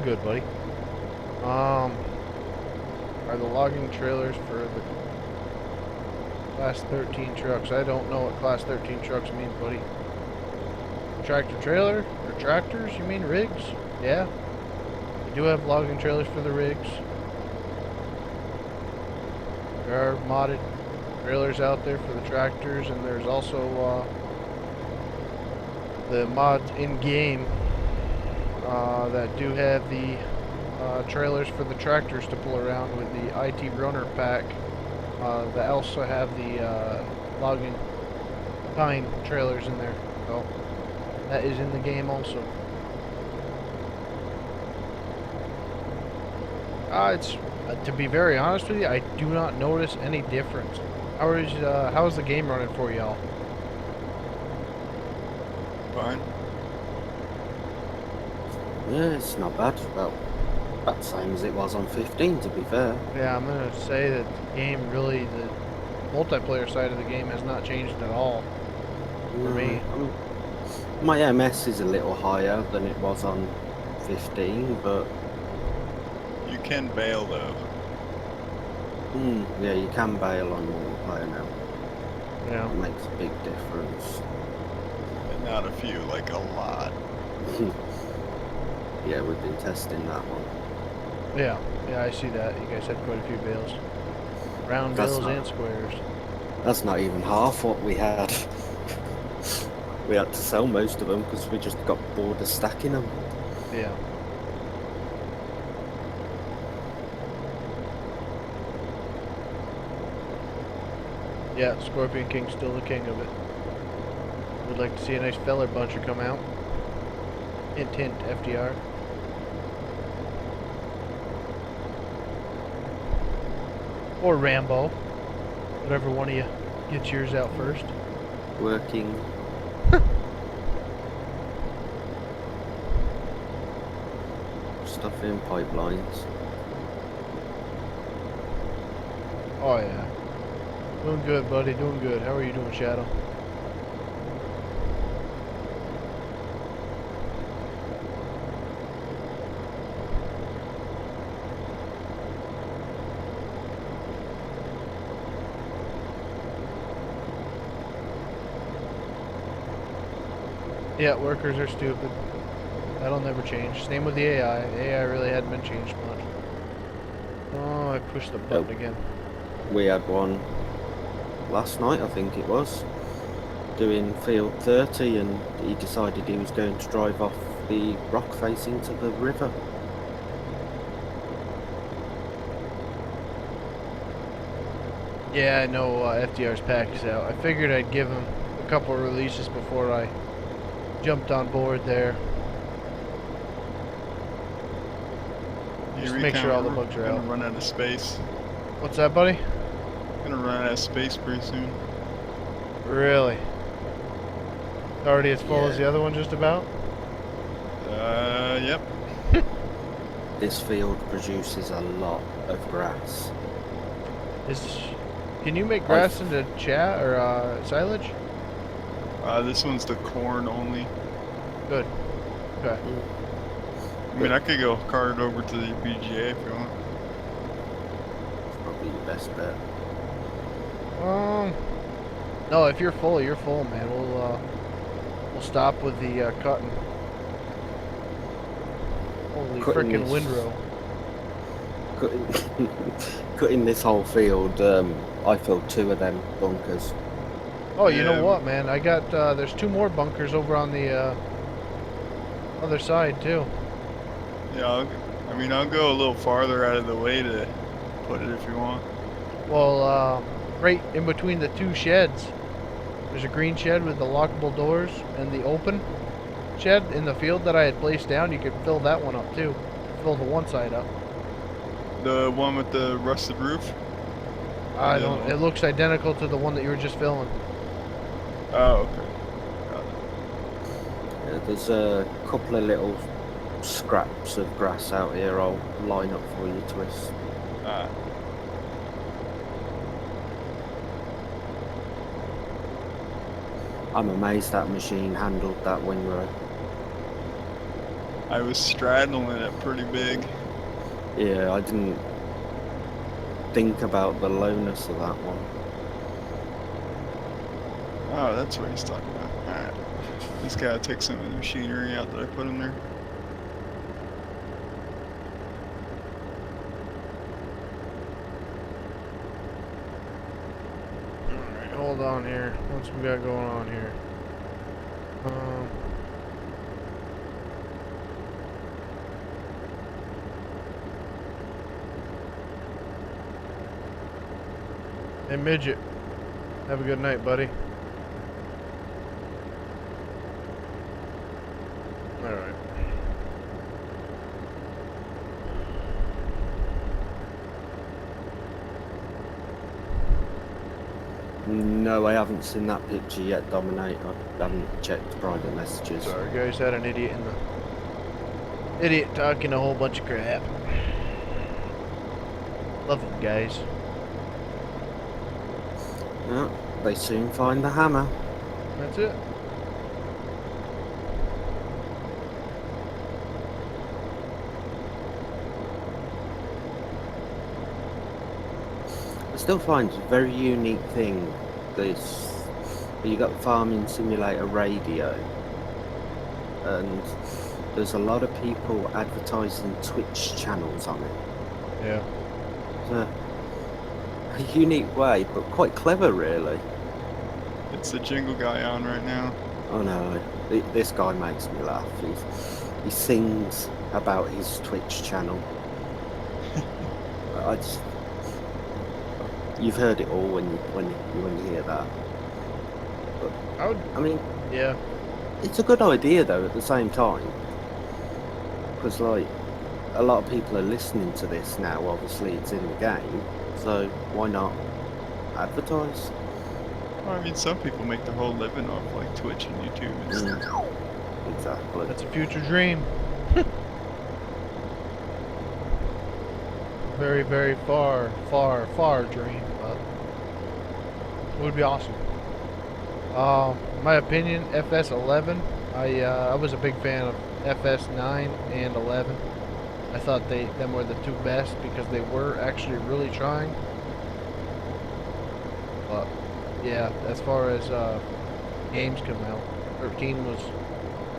Good, buddy. Are the logging trailers for the Class 13 trucks? I don't know what Class 13 trucks means, buddy. Tractor trailer? Or tractors? You mean rigs? Yeah. We do have logging trailers for the rigs. There are modded trailers out there for the tractors, and there's also the mods in-game that do have the trailers for the tractors to pull around with the IT runner pack. That also have the logging kind trailers in there. So that is in the game also. It's to be very honest with you, I do not notice any difference. How is the game running for y'all? Fine. Yeah, it's not bad. Well, about the same as it was on 15, to be fair. Yeah, I'm gonna say that the game really, the multiplayer side of the game has not changed at all for me. My MS is a little higher than it was on 15, but You can bail though. yeah, you can bail on multiplayer now. Yeah. It makes a big difference. And not a few, like a lot. Yeah, we've been testing that one. Yeah, I see that. You guys had quite a few bales. Round That's bales not- and squares. That's not even half what we had. We had to sell most of them because we just got bored of stacking them. Yeah. Yeah, Scorpion King's still the king of it. Would like to see a nice feller buncher come out. Hint, hint, FDR. Or Rambo. Whatever one of you gets yours out first. Working. Stuff in pipelines. Oh yeah. Doing good, buddy, doing good. How are you doing, Shadow? Yeah, workers are stupid. That'll never change. Same with the AI. The AI really hadn't been changed much. Oh, I pushed the button again. We had one last night, I think it was, doing field 30, and he decided he was going to drive off the rock face into the river. Yeah, I know FDR's pack is out. I figured I'd give him a couple of releases before I jumped on board there. Just make sure all the bugs are gonna out. run out of space. What's that, buddy? Gonna run out of space pretty soon. Really? Already as full as Yeah. the other one, just about? Yep. this field produces a lot of grass. Can you make grass into chat or silage? This one's the corn only. Good. Okay. I mean, I could go cart it over to the BGA if you want. It's probably your best bet. No, if you're full, man. We'll stop with the cutting. Holy frickin' windrow. Cutting this whole field, I filled 2 of them bunkers. Oh, you know what, man? I got there's 2 more bunkers over on the other side too. Yeah, I'll go a little farther out of the way to put it if you want. Well, right in between the 2 sheds, there's a green shed with the lockable doors and the open shed in the field that I had placed down. You could fill that one up too. Fill the one side up. The one with the rusted roof? I don't. It looks identical to the one that you were just filling. Oh, okay. Got it. Yeah, there's a couple of little scraps of grass out here. I'll line up for you, Twist. Alright. I'm amazed that machine handled that windrow. I was straddling it pretty big. Yeah, I didn't think about the lowness of that one. Oh, that's what he's talking about. Alright. Just gotta take some of the machinery out that I put in there. Alright, hold on here. What's we got going on here? Hey, Midget. Have a good night, buddy. Alright. No, I haven't seen that picture yet, Dominate. I haven't checked private messages. Sorry, guys. Had an idiot in the... Idiot talking a whole bunch of crap. Love them, guys. Yeah, they soon find the hammer. That's it. I still find a very unique thing. This, you got the Farming Simulator radio, and there's a lot of people advertising Twitch channels on it. Yeah. It's a unique way, but quite clever, really. It's the jingle guy on right now. Oh no, this guy makes me laugh. He sings about his Twitch channel. You've heard it all when you hear that. But, I mean, yeah, it's a good idea though at the same time, because like a lot of people are listening to this now. Obviously, it's in the game, so why not advertise? Well, I mean, some people make their whole living off like Twitch and YouTube and stuff. Exactly. that's a future dream. Very, very far, far, far dream, but it would be awesome. My opinion, FS11. I was a big fan of FS9 and 11. I thought them were the 2 best because they were actually really trying. But yeah, as far as games come out, 13 was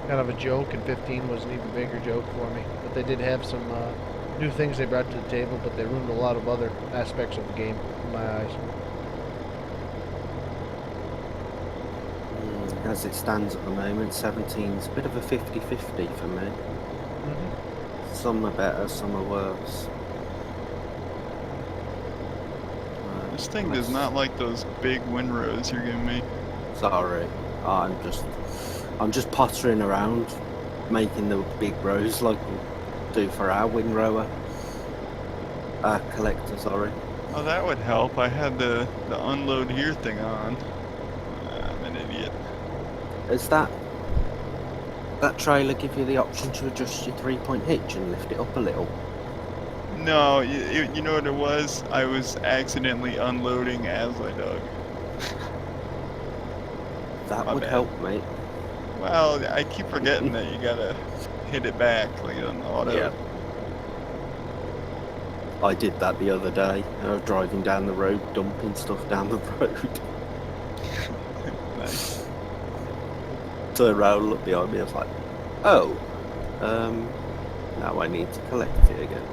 kind of a joke, and 15 was an even bigger joke for me. But they did have some new things they brought to the table, but they ruined a lot of other aspects of the game in my eyes. As it stands at the moment, 17's a bit of a 50-50 for me. Some are better, some are worse. This thing does not like those big windrows you're giving me. Sorry, I'm just pottering around, making the big rows like we do for our windrower. Collector, sorry. Oh, that would help. I had the unload here thing on. I'm an idiot. Does that trailer give you the option to adjust your 3-point hitch and lift it up a little? No, you know what it was? I was accidentally unloading as I dug. That My would bad. help, mate. Well, I keep forgetting that you gotta hit it back like on auto. Yeah. I did that the other day. I was driving down the road, dumping stuff down the road. Nice. Turned around, looked behind me, I was like, oh, now I need to collect it again.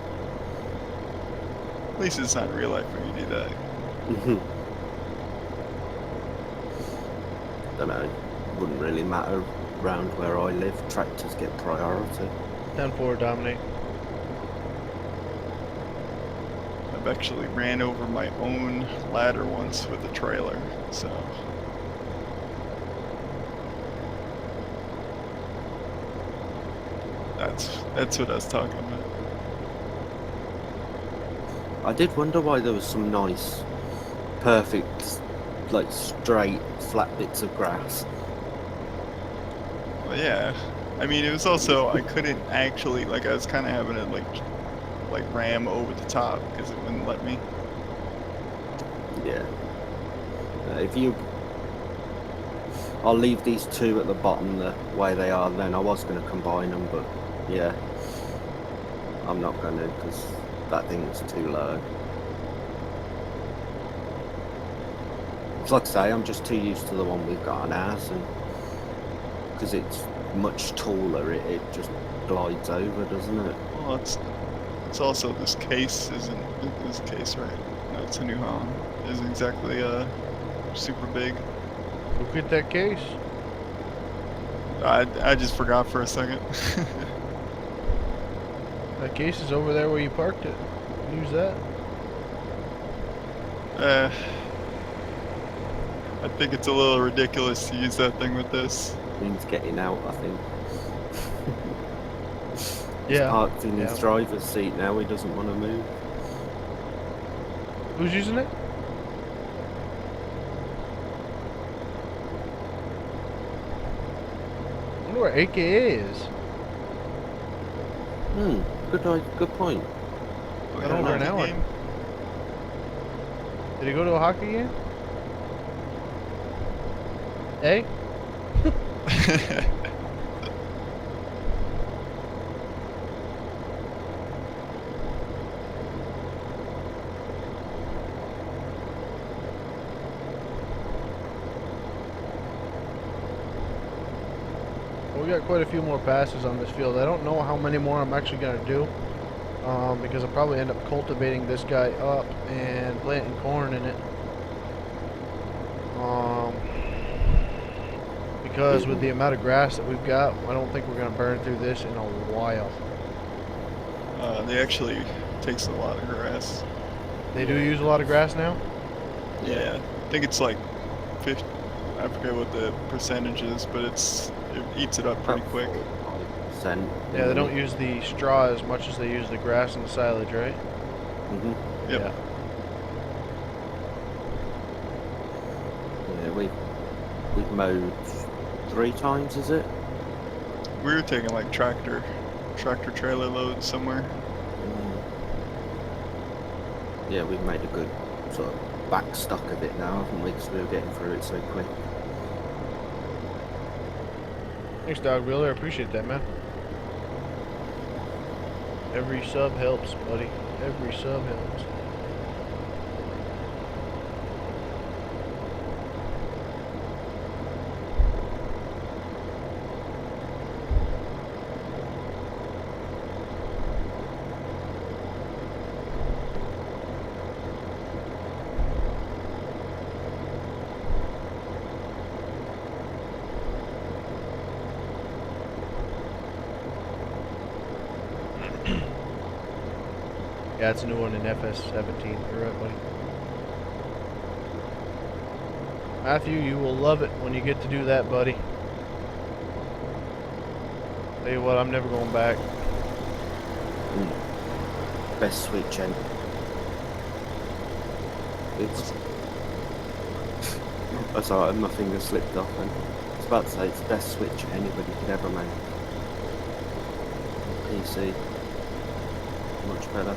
At least it's not real life when you do that. Don't know, wouldn't really matter around where I live. Tractors get priority. 10-4, dominate. I've actually ran over my own ladder once with a trailer, so. That's what I was talking about. I did wonder why there was some nice, perfect, like straight, flat bits of grass. Well, yeah. I mean, it was also, I couldn't actually, like, I was kind of having to, like ram over the top because it wouldn't let me. Yeah. If you... I'll leave these two at the bottom the way they are then. I was going to combine them, but yeah. I'm not going to because that thing's too low. It's like I say, I'm just too used to the one we've got on ours, and because it's much taller, it just glides over, doesn't it? Well, it's also this case isn't this case right? No, it's a New Holland. Isn't exactly super big. Look at that case. I just forgot for a second. That case is over there where you parked it. Use that. I think it's a little ridiculous to use that thing with this. Means getting out, I think. He's Yeah. parked in his driver's seat now, he doesn't want to move. Who's using it? I wonder where AKA is. Good point. We Got got over an hockey hour. game? Did he go to a hockey game? Hey? Well, we got quite a few more passes on this field. I don't know how many more I'm actually going to do. Because I'll probably end up cultivating this guy up and planting corn in it. Because with the amount of grass that we've got, I don't think we're going to burn through this in a while. They actually takes a lot of grass. They do use a lot of grass now? Yeah, I think it's like 50. I forget what the percentage is, but it eats it up pretty quick. 5%. Yeah, they don't use the straw as much as they use the grass and the silage, right? Mm-hmm. Yep. Yeah, we've mowed 3 times, is it? We were taking like tractor trailer loads somewhere. Yeah, we've made a good sort of back stock of it now, haven't we? Because we were getting through it so quick. Thanks, Dog Wheeler. I appreciate that, man. Every sub helps, buddy. Every sub helps. Yeah, it's a new one in FS17. You're right, buddy. Matthew, you will love it when you get to do that, buddy. Tell you what, I'm never going back. Best switch end. It's... That's alright, my finger slipped off then. I was about to say it's the best switch anybody could ever make. PC. Much better.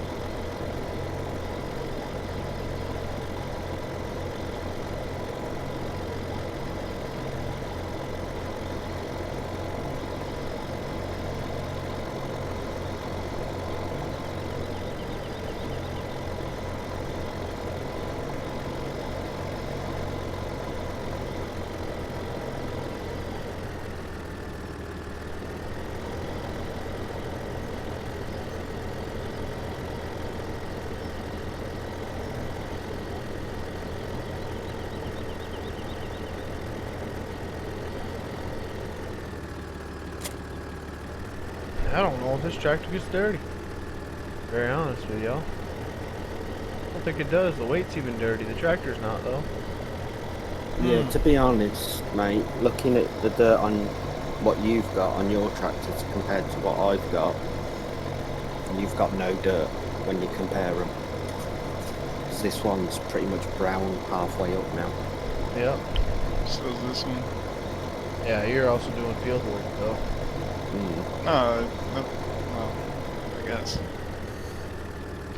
I don't know if this tractor gets dirty. Very honest with y'all. I don't think it does. The weight's even dirty. The tractor's not, though. Yeah, to be honest, mate, looking at the dirt on what you've got on your tractors compared to what I've got, you've got no dirt when you compare them. Because this one's pretty much brown halfway up now. Yep. So is this one. Yeah, you're also doing field work, though. No, well, I guess.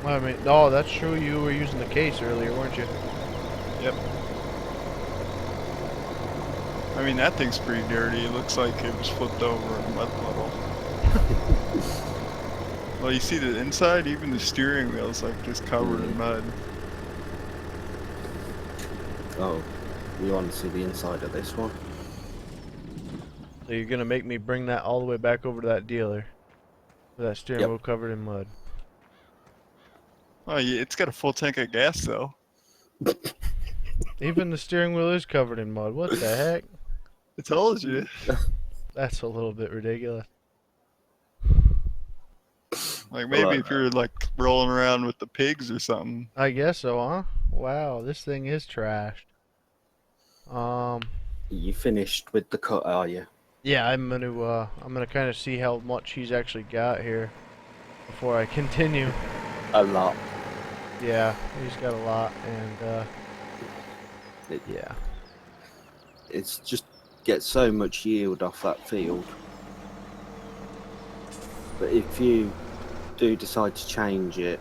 I mean, no, that's true. You were using the case earlier, weren't you? Yep. I mean, that thing's pretty dirty. It looks like it was flipped over in a mud puddle. Well, you see the inside, even the steering wheel's like just covered in mud. Oh, you want to see the inside of this one? So you're gonna make me bring that all the way back over to that dealer with that steering Yep. wheel covered in mud. Oh, yeah, it's got a full tank of gas though. Even the steering wheel is covered in mud. What the heck? I told you. That's a little bit ridiculous. Like Well, maybe if you're like rolling around with the pigs or something. I guess so, huh? Wow, this thing is trashed. You finished with the cut, are you? Yeah, I'm gonna kind of see how much he's actually got here before I continue. A lot. Yeah, he's got a lot, and yeah. It's just get so much yield off that field. But if you do decide to change it,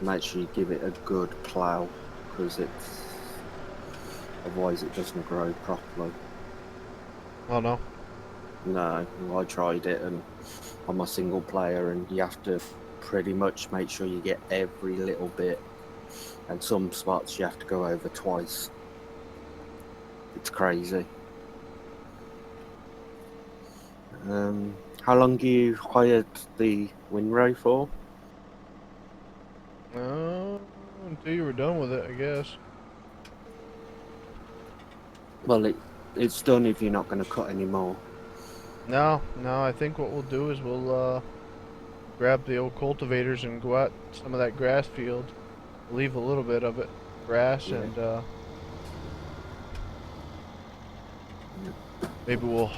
make sure you give it a good plough, because otherwise it doesn't grow properly. Oh no. No, I tried it and on my single player, and you have to pretty much make sure you get every little bit, and some spots you have to go over twice. It's crazy. How long you hired the windrow for? Until you were done with it, I guess. Well, it's done if you're not going to cut any more. No, I think what we'll do is we'll grab the old cultivators and go out some of that grass field. Leave a little bit of it grass, Yeah. and maybe we'll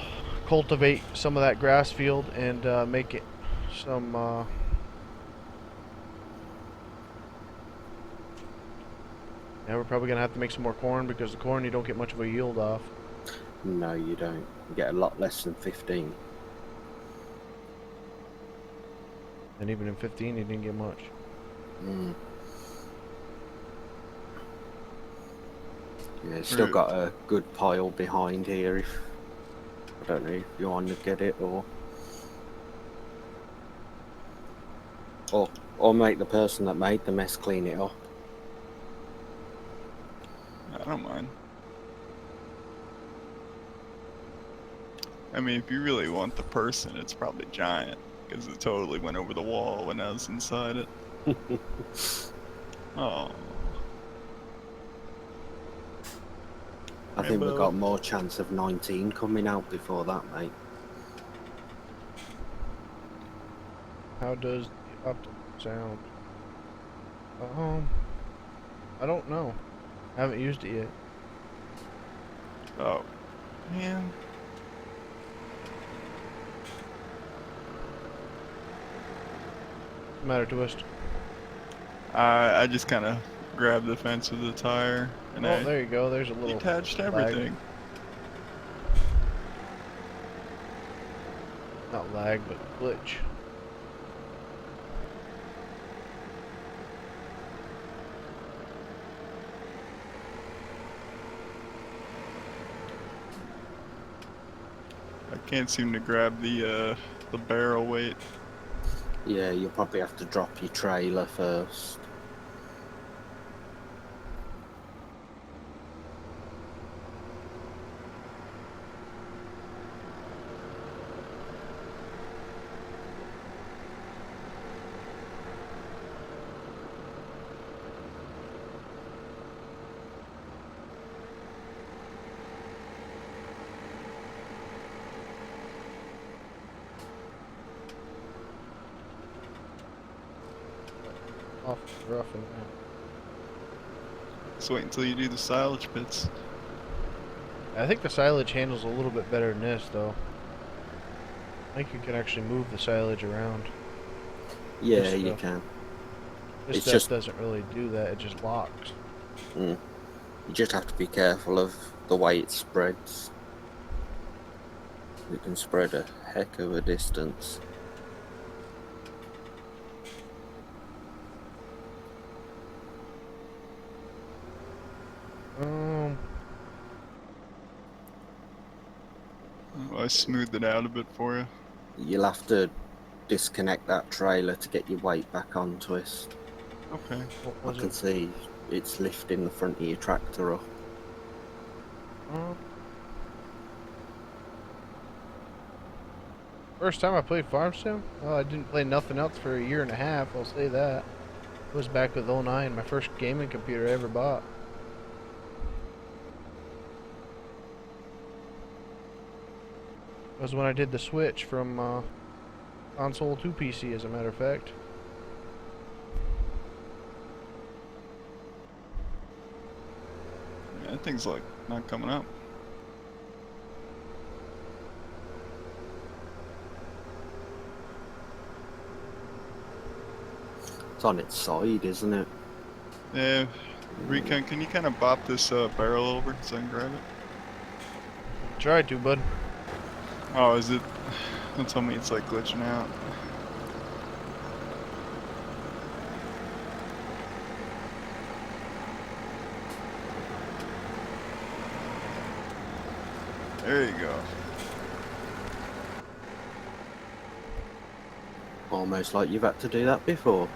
cultivate some of that grass field and make it some yeah, we're probably gonna have to make some more corn, because the corn you don't get much of a yield off. No, you don't. You get a lot less than 15. And even in 15 you didn't get much. Yeah, it's still got a good pile behind here. If I don't know if you want to get it, or make the person that made the mess clean it up. I don't mind. I mean, if you really want the person, it's probably giant, because it totally went over the wall when I was inside it. Oh. I think we've Rainbow. got more chance of 19 coming out before that, mate. How does the optical sound? I don't know. I haven't used it yet. Oh. Man. What's the matter, Twist? I just kind of grabbed the fence with the tire, and Oh, I there you go. There's a little detached lag. everything. Not lag, but glitch. I can't seem to grab the barrel weight. Yeah, you'll probably have to drop your trailer first. off rough and that. Let's wait until you do the silage pits. I think the silage handles a little bit better than this, though. I think you can actually move the silage around. Yeah, This you stuff. can. This It's stuff just- doesn't really do that, it just locks. You just have to be careful of the way it spreads. It can spread a heck of a distance. I smoothed it out a bit for you. You'll have to disconnect that trailer to get your weight back on twist. Okay. What I was can it? see it's lifting the front of your tractor up. First time I played Farm Sim? Well, I didn't play nothing else for a year and a half, I'll say that. It was back with '09, my first gaming computer I ever bought. It was when I did the switch from console to PC, as a matter of fact. Yeah, that thing's like not coming up. It's on its side, isn't it? Yeah. Recon, can you kind of bop this barrel over so I can grab it? Tried to, bud. Oh, is it? Don't tell me it's like glitching out. There you go. Almost like you've had to do that before.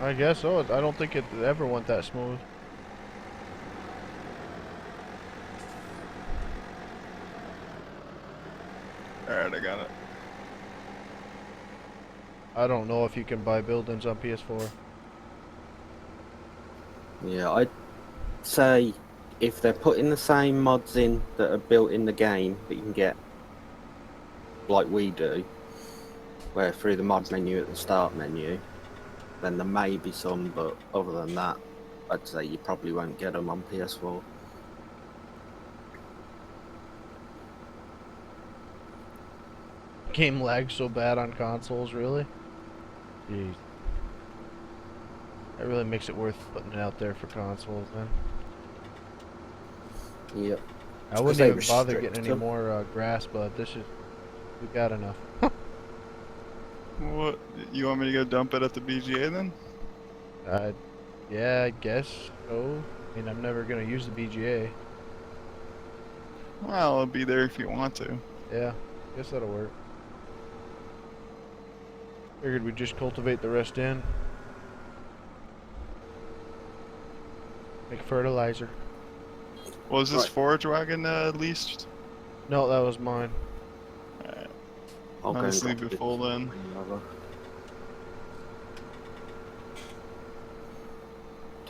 I guess so. I don't think it ever went that smooth. Alright, I got it. I don't know if you can buy buildings on PS4. Yeah, I'd say if they're putting the same mods in that are built in the game that you can get, like we do, where through the mod menu at the start menu, then there may be some, but other than that, I'd say you probably won't get them on PS4. Game lags so bad on consoles, really? Jeez. That really makes it worth putting it out there for consoles, then. Yep. I wouldn't they even bother restrict getting any them. more grass, but this is... We got enough. What? You want me to go dump it at the BGA then? Yeah, I guess so. I mean, I'm never gonna use the BGA. Well, I'll be there if you want to. Yeah, guess that'll work. Figured we'd just cultivate the rest in. Make fertilizer. Was this Right. forage wagon leased? No, that was mine. Alright. I'll I'll go just and leave grab it full then. another.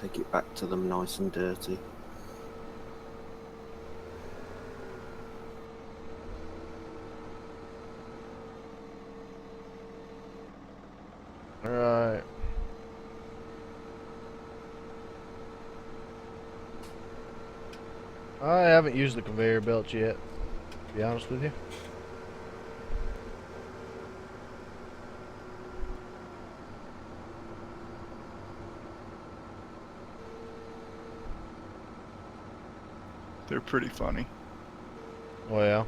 Take it back to them nice and dirty. Alright. I haven't used the conveyor belts yet, to be honest with you. They're pretty funny. Oh yeah.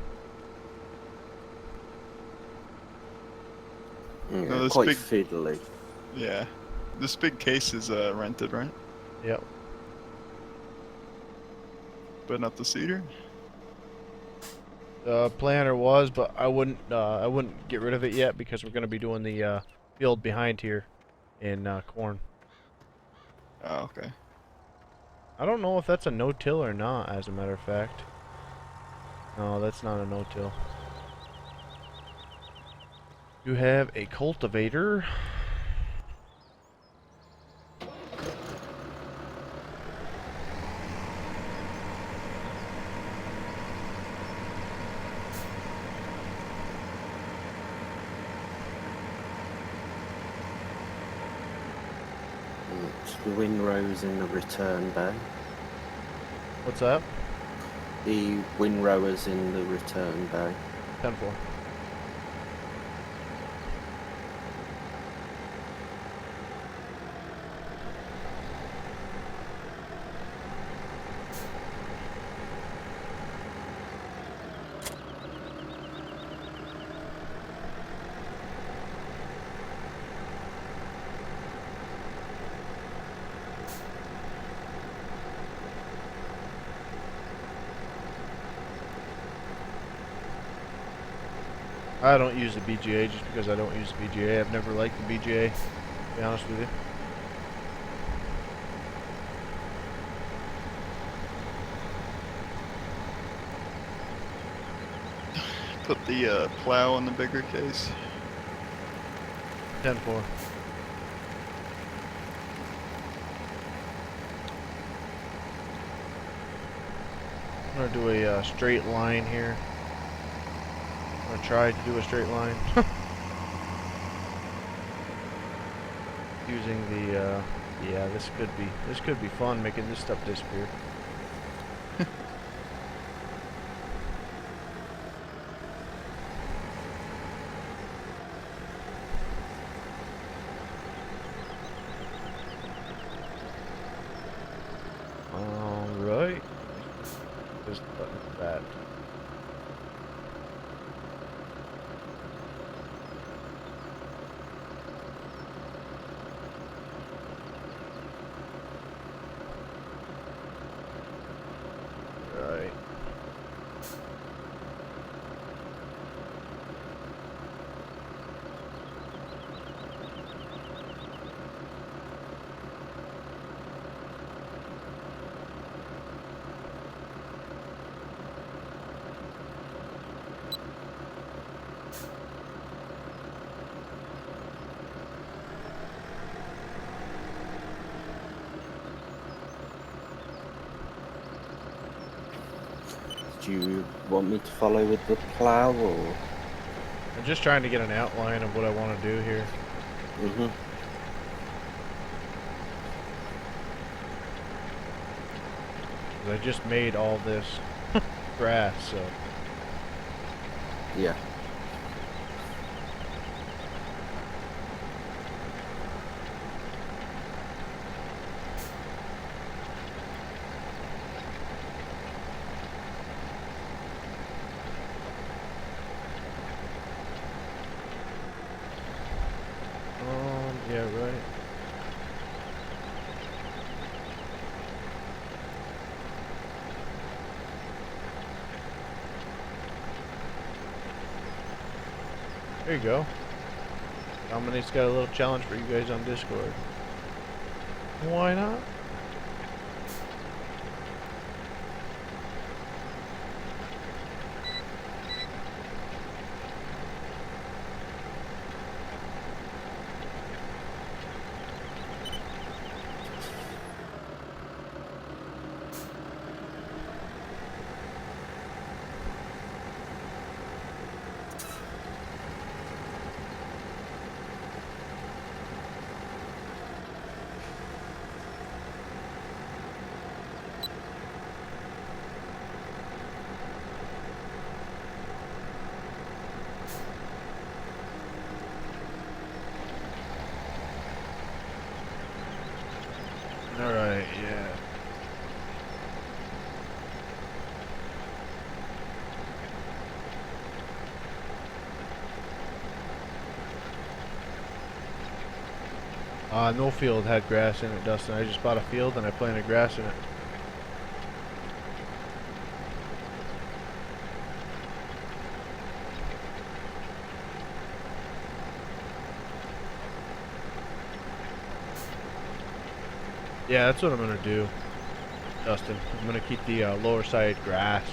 Yeah, No, this quite big- fiddly. Yeah. This big case is rented, right? Yep. But not the cedar? Planner was, but I wouldn't get rid of it yet because we're gonna be doing the field behind here in corn. Oh, okay. I don't know if that's a no-till or not, as a matter of fact. No, that's not a no-till. You have a cultivator. The windrow's in the return bay. What's that? The windrower's in the return bay. 10-4. I don't use the BGA just because I don't use the BGA. I've never liked the BGA, to be honest with you. Put the plow on the bigger case. 10-4. I'm gonna do a straight line here. I'm gonna try to do a straight line. Using the yeah, this could be fun making this stuff disappear. Alright. Just button that. Right. Do you want me to follow with the plow or? I'm just trying to get an outline of what I want to do here. Mm-hmm. 'Cause I just made all this grass, so. Yeah. Yeah, right. There you go. Dominique's got a little challenge for you guys on Discord. Why not? Alright, yeah. No field had grass in it, Dustin. I just bought a field and I planted grass in it. Yeah, that's what I'm gonna do, Dustin. I'm gonna keep the lower side grass.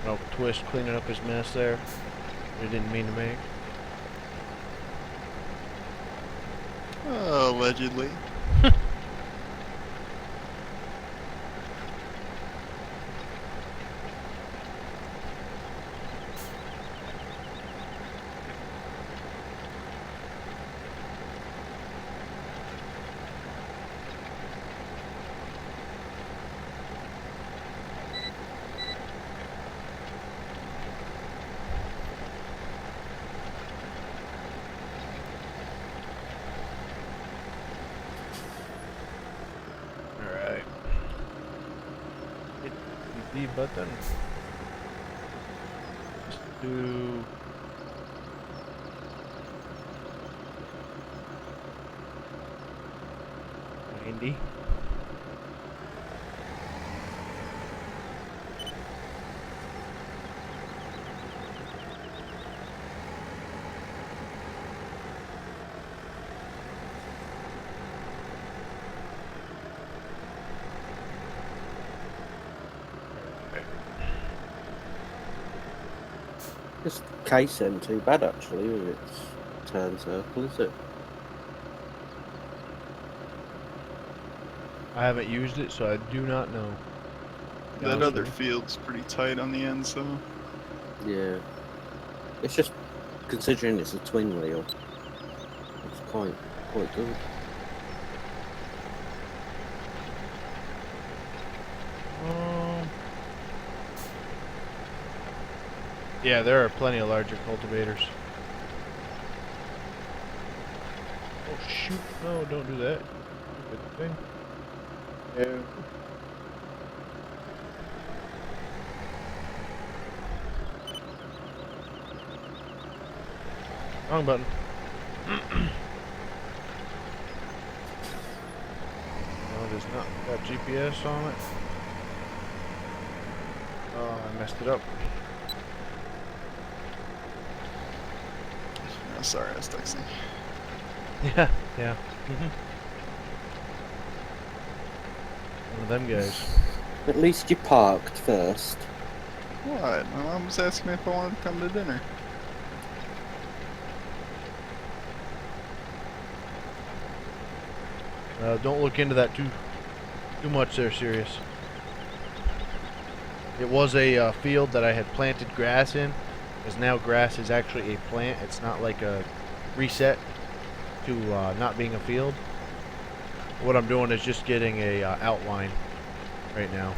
Oh, Twist cleaning up his mess there. He didn't mean to make. Allegedly. the button. Let's do 90. This case isn't too bad actually with its turn circle, is it? I haven't used it, so I do not know. That Honestly. other field's pretty tight on the end, so Yeah. It's just considering it's a twin wheel, it's quite good. Yeah, there are plenty of larger cultivators. Oh shoot! No, don't do that. Good thing. Yeah. Wrong button. No, it is not got GPS on it. Oh, I messed it up. oh, sorry, I was texting. Yeah, yeah. One of them guys. At least you parked first. What? My mom was asking me if I wanted to come to dinner. Don't look into that too much there, serious. It was a field that I had planted grass in, because now grass is actually a plant. It's not like a reset to not being a field. What I'm doing is just getting a outline right now.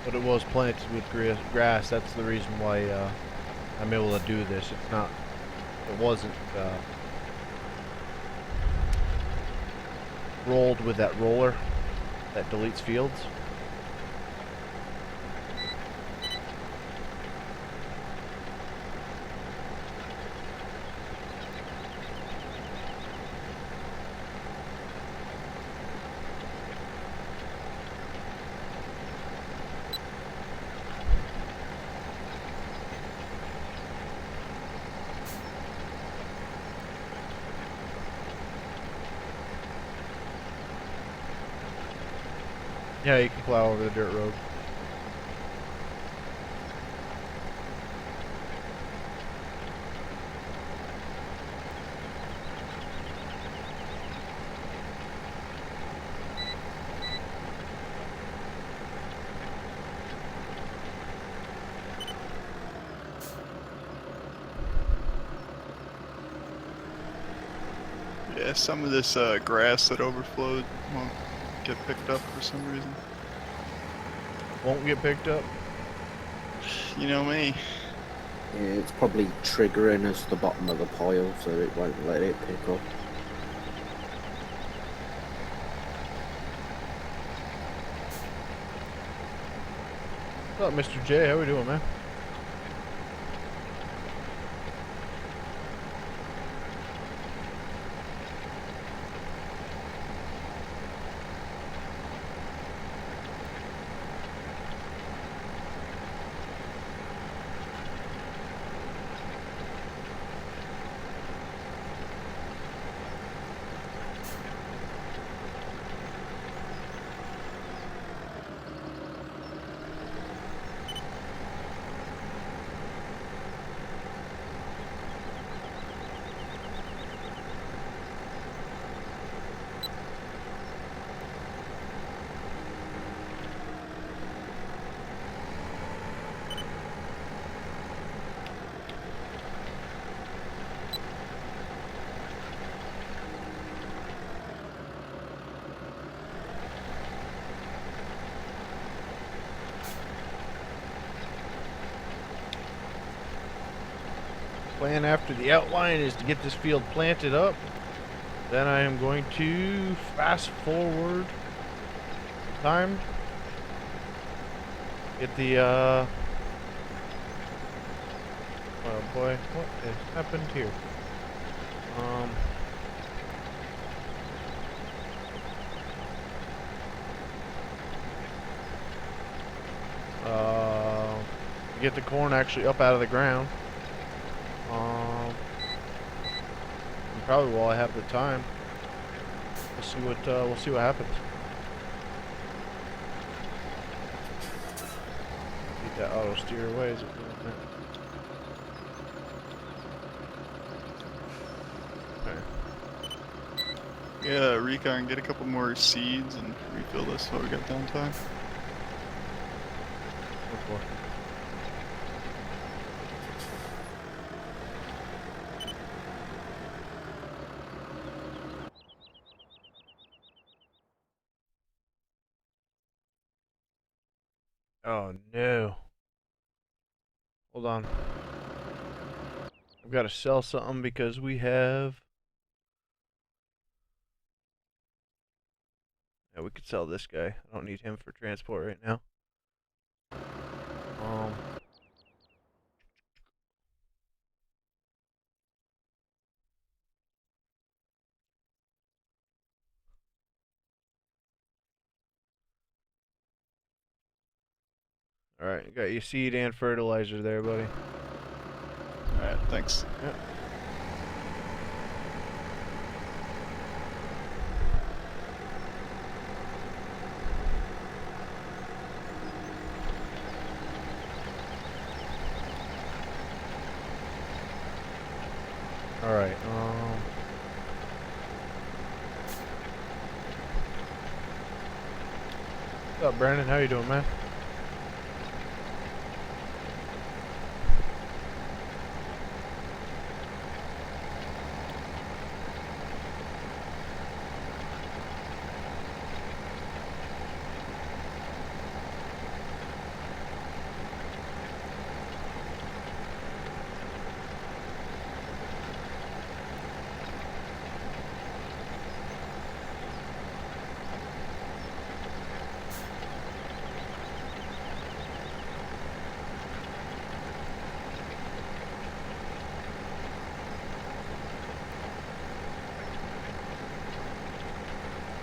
But it was planted with grass. That's the reason why I'm able to do this. It's not. It wasn't rolled with that roller that deletes fields. Yeah, you can plow over the dirt road. Yeah, some of this grass that overflowed won't get picked up for some reason. Won't get picked up. You know me. Yeah, it's probably triggering us to the bottom of the pile, so it won't let it pick up. What's up, Mr. J? How we doing, man? plan after the outline is to get this field planted up. Then I am going to fast forward time. Get the, oh boy, what has happened here? Get the corn actually up out of the ground. And probably while I have the time, we'll see what happens. Keep that auto steer away as it doing that. Okay. Yeah, recon, get a couple more seeds and refill this while we got downtime. Look for. Oh no. Hold on. I've got to sell something because we have... Yeah, we could sell this guy. I don't need him for transport right now. Alright, got your seed and fertilizer there, buddy. Alright, thanks. Yep. Alright, what's up, Brandon? How you doing, man?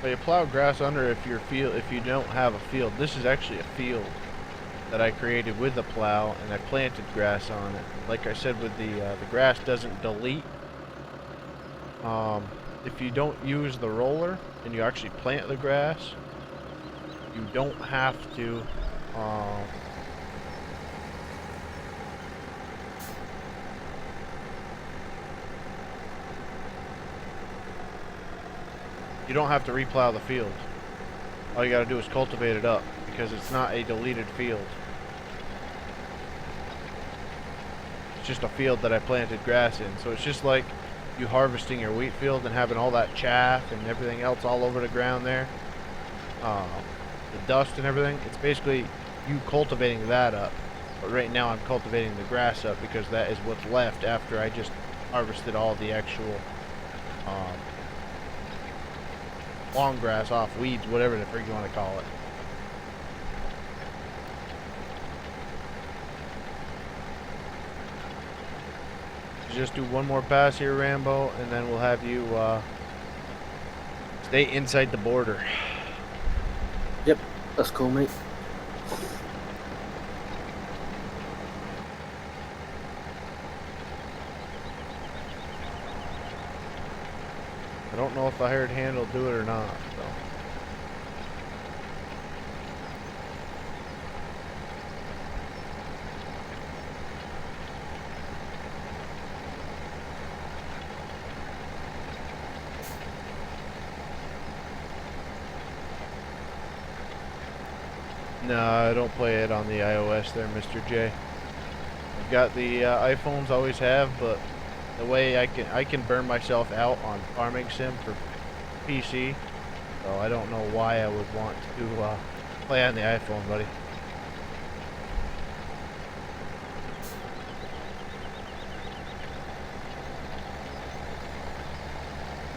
But you plow grass under if you don't have a field. This is actually a field that I created with the plow, and I planted grass on it. Like I said, with the grass doesn't delete. If you don't use the roller and you actually plant the grass, you don't have to. You don't have to replow the field. All you gotta do is cultivate it up, because it's not a deleted field. It's just a field that I planted grass in. So it's just like you harvesting your wheat field and having all that chaff and everything else all over the ground there. The dust and everything. It's basically you cultivating that up. But right now I'm cultivating the grass up because that is what's left after I just harvested all the actual long grass off, weeds, whatever the frig you want to call it. Just do one more pass here, Rambo, and then we'll have you stay inside the border. Yep, that's cool, mate. I don't know if the hired hand will do it or not, so. No, I don't play it on the iOS there, Mr. J. I've got the iPhones, always have, but the way I can burn myself out on Farming Sim for PC, so I don't know why I would want to play on the iPhone, buddy.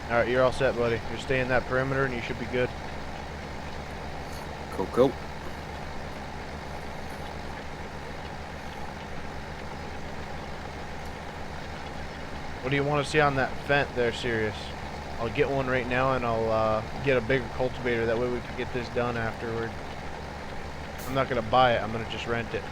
Alright, you're all set, buddy. You stay in that perimeter and you should be good. Cool, cool. What do you want to see on that vent there, Sirius? I'll get one right now and I'll get a bigger cultivator. That way we can get this done afterward. I'm not going to buy it. I'm going to just rent it.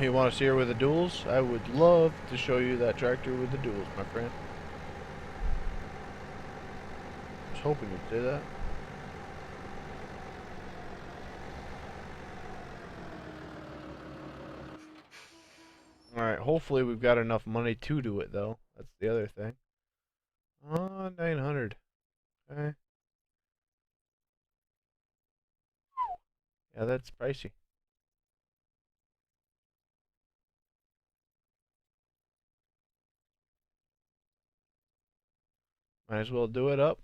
You want to see her with the duals? I would love to show you that tractor with the duals, my friend. I was hoping you'd say that. Alright, hopefully we've got enough money to do it, though. That's the other thing. 900. Okay. Yeah, that's pricey. Might as well do it up.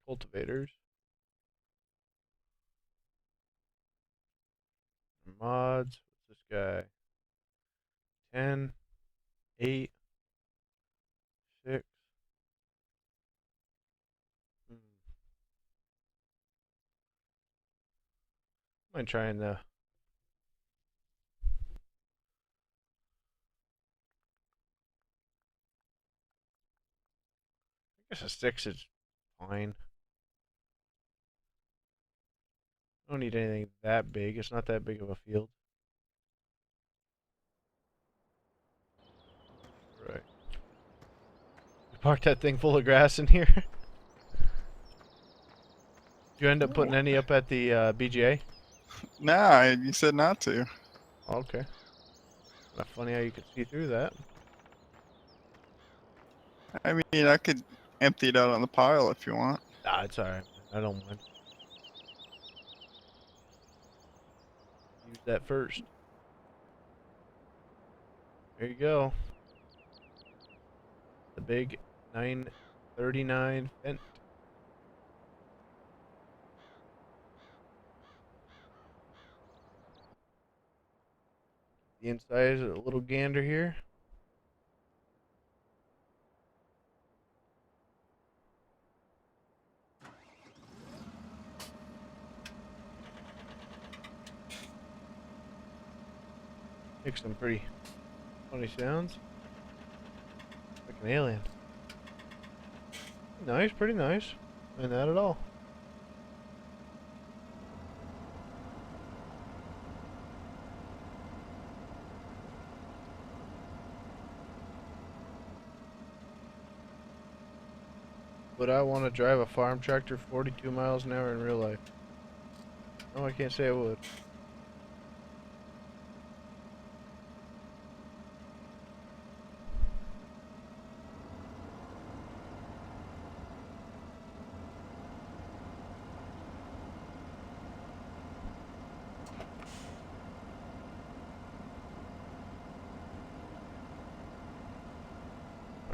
Cultivators. Mods. What's this guy? 10, 8, 6. I'm trying the. I guess a 6 is fine. I don't need anything that big. It's not that big of a field. Right. You parked that thing full of grass in here? Did you end up putting any up at the BGA? Nah, you said not to. Okay. Not funny how you could see through that. I mean, I could empty it out on the pile if you want. Nah, it's alright. I don't mind. Use that first. There you go. The big 939 Fent. The inside is a little gander here. Makes some pretty funny sounds. Like an alien. Nice, pretty nice. And not at all. Would I want to drive a farm tractor 42 miles an hour in real life? No, I can't say I would.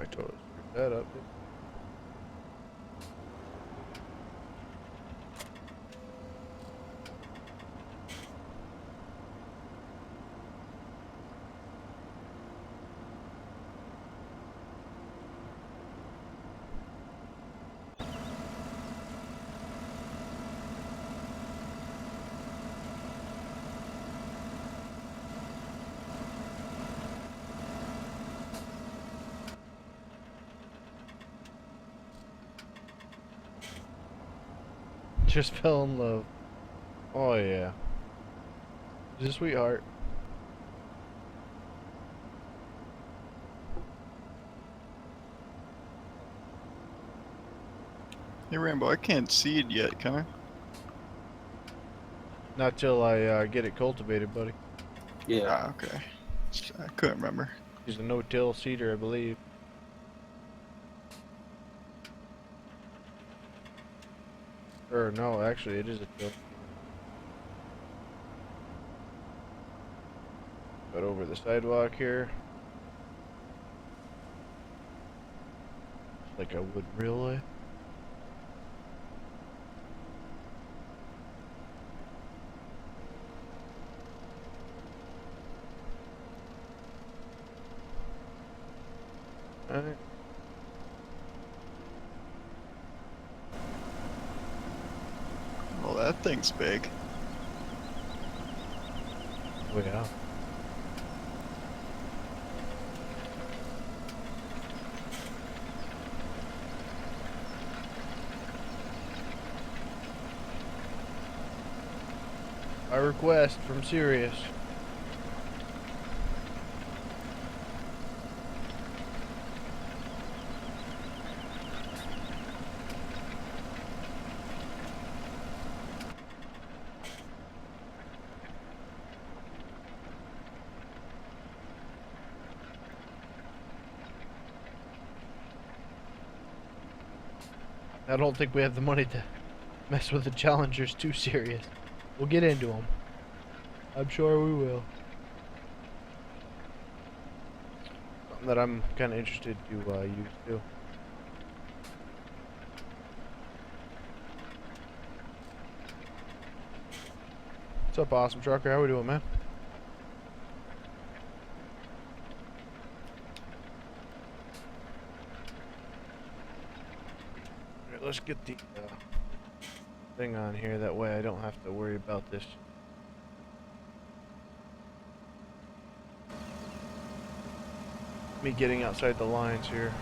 I totally screwed that up. just fell in love. Oh yeah. She's a sweetheart. Hey Rambo, I can't see it yet, can I? Not till I get it cultivated, buddy. Yeah. Ah, okay. I couldn't remember. She's a no-till cedar, I believe. Or no, actually, it is a till. Got over the sidewalk here. Like I would in real life. Alright. Well, that thing's big. Oh yeah. By request from Sirius. I don't think we have the money to mess with the challengers too serious. We'll get into them. I'm sure we will. Something that I'm kind of interested to use too. What's up, awesome trucker? How we doing, man? Alright, let's get the thing on here. That way I don't have to worry about this. Me getting outside the lines here.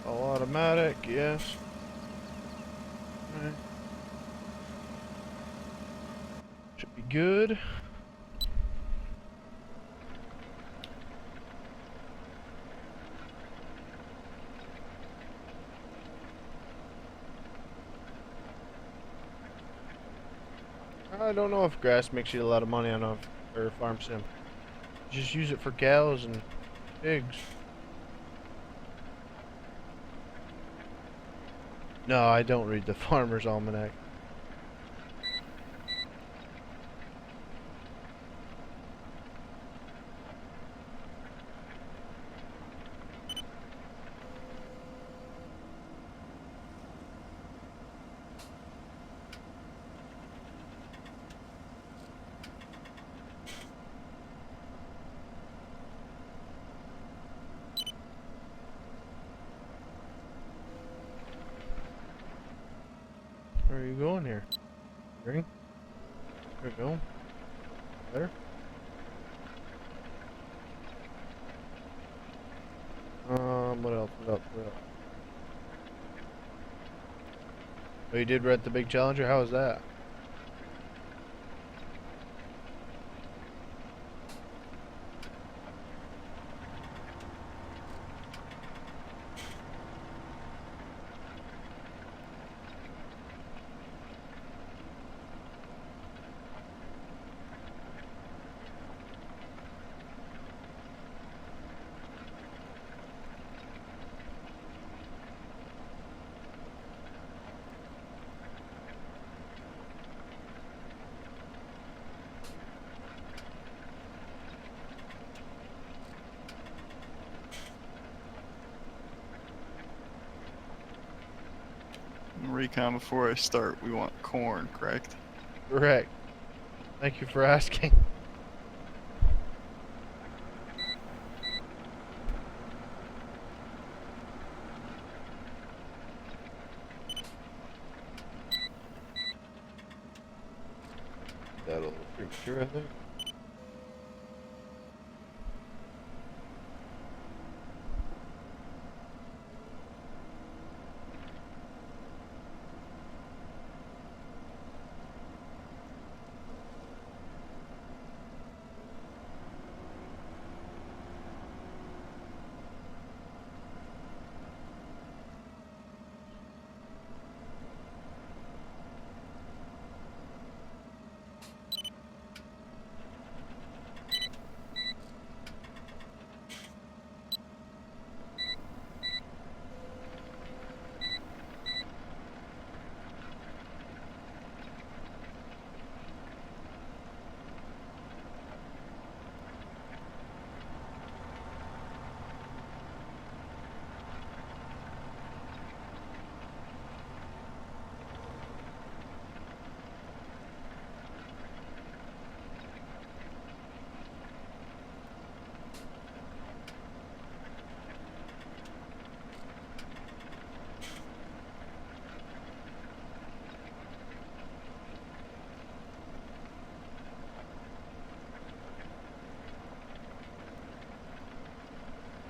All automatic, yes. Alright. Should be good. I don't know if grass makes you a lot of money on a farm sim. Just use it for cows and pigs. No, I don't read the Farmer's Almanac. Where are you going here? Green? There we go. There. What else? What else? What else? Oh, you did rent the big Challenger? How was that? Recon before I start, we want corn, correct? Correct. Thank you for asking. temperature, I think.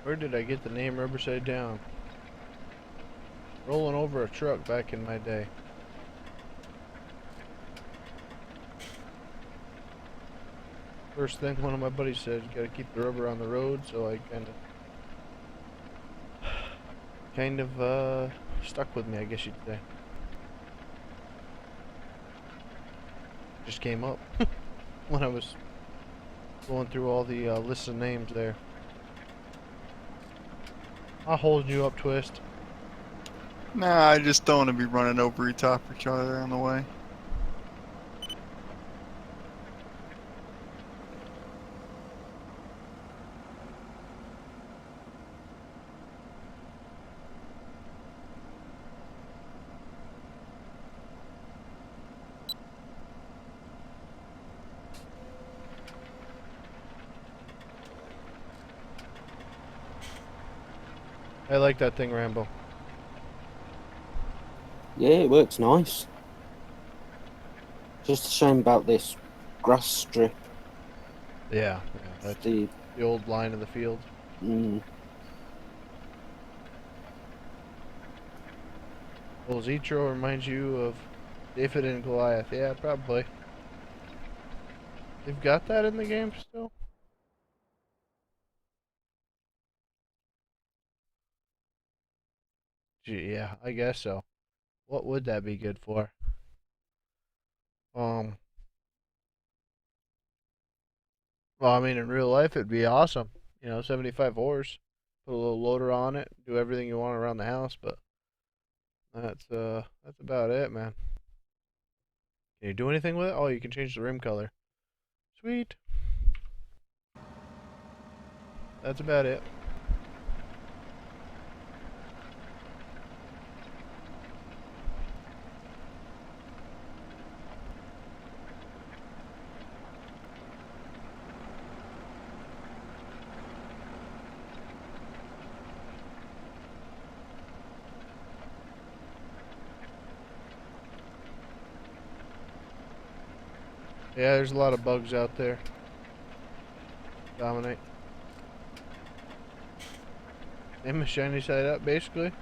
Where did I get the name Riverside Down? Rolling over a truck back in my day. First thing one of my buddies said, you gotta keep the rubber on the road, so I kind of stuck with me, I guess you'd say. Just came up when I was going through all the lists of names there. I'll hold you up, Twist. Nah, I just don't want to be running over each other on the way. I like that thing, Rambo. Yeah, it works nice. Just a shame about this grass strip. Yeah, that's The the old line of the field. mm, Well, Zetro reminds you of David and Goliath. Yeah, probably. They've got that in the game still? Gee, yeah, I guess so. What would that be good for? Um, well, I mean, in real life, it'd be awesome. 75 horse. Put a little loader on it, do everything you want around the house, but that's about it, man. Can you do anything with it? Oh, you can change the rim color. Sweet. That's about it. Yeah, there's a lot of bugs out there. Dominate. Aim a shiny side up, basically.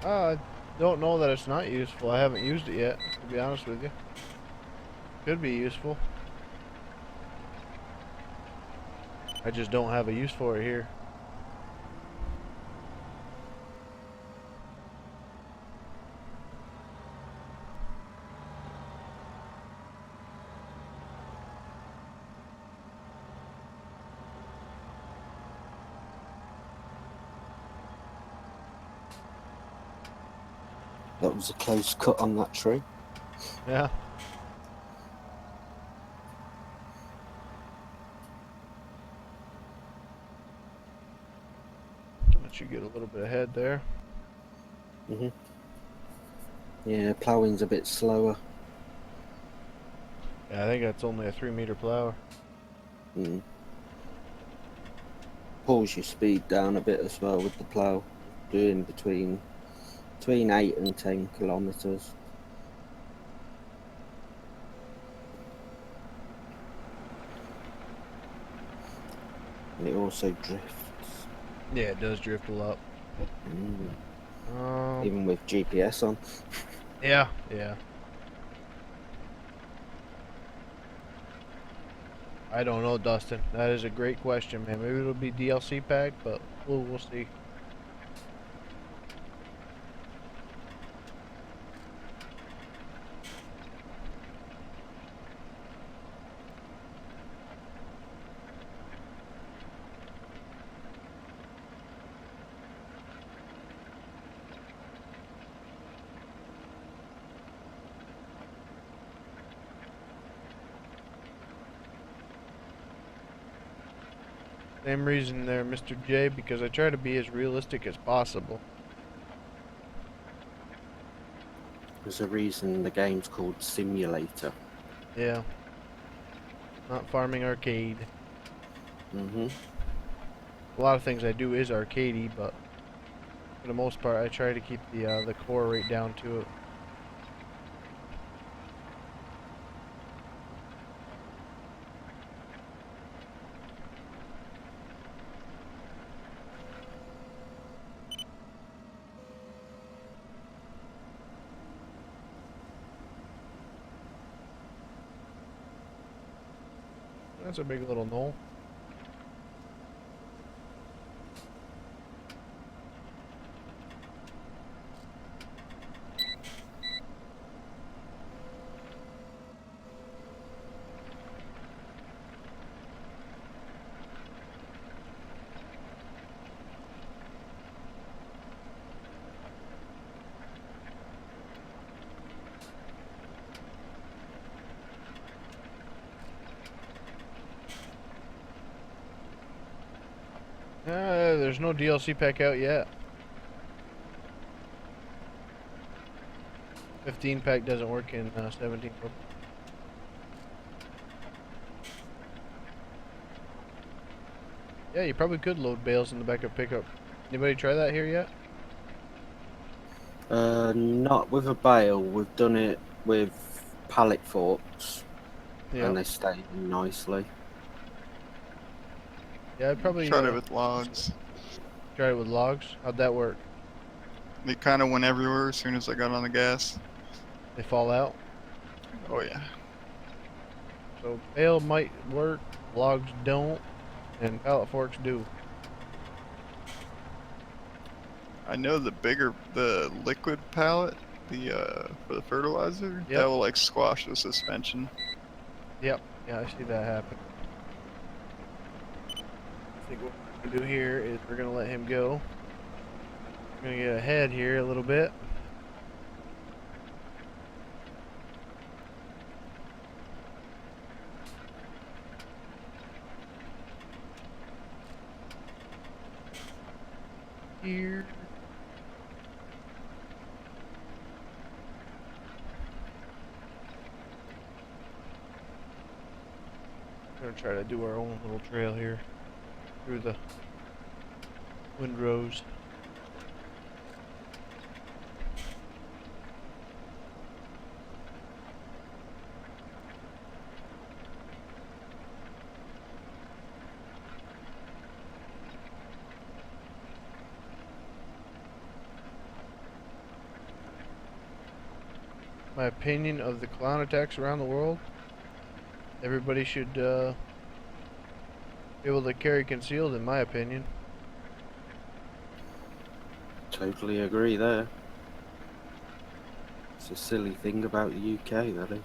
I don't know that it's not useful. I haven't used it yet, to be honest with you. Could be useful. I just don't have a use for it here. that was a close cut on that tree. Yeah. Let you get a little bit ahead there. Yeah, ploughing's a bit slower. Yeah, I think that's only a 3-meter plow. Pulls your speed down a bit as well with the plough, doing between between 8 and 10 kilometers. And it also drifts, Yeah, it does drift a lot. even with GPS on. Yeah, yeah. I don't know, Dustin. That is a great question, man. Maybe it'll be DLC pack, but we'll see. Same reason there, Mr. J, because I try to be as realistic as possible. There's a reason the game's called Simulator. Yeah. Not farming arcade. Mm-hmm. A lot of things I do is arcadey, but for the most part, I try to keep the core rate down to it. That's a big little knoll. There's no DLC pack out yet. 15 pack doesn't work in 17. Yeah, you probably could load bales in the back of pickup. Anybody try that here yet? Not with a bale. We've done it with pallet forks, Yeah. and they stay nicely. Yeah, I'd probably Tried it with logs. try it with logs. How'd that work? They kind of went everywhere as soon as I got on the gas. They fall out. Oh yeah. So bale might work, logs don't, and pallet forks do. I know the liquid pallet, for the fertilizer, Yep. that will like squash the suspension. Yep. Yeah, I see that happen. I think what we're gonna do here is we're gonna let him go. We're gonna get ahead here a little bit. Here. We're gonna try to do our own little trail here through the windrows. My opinion of the clown attacks around the world. Everybody should be able to carry concealed, in my opinion. Totally agree there. It's a silly thing about the UK, that is.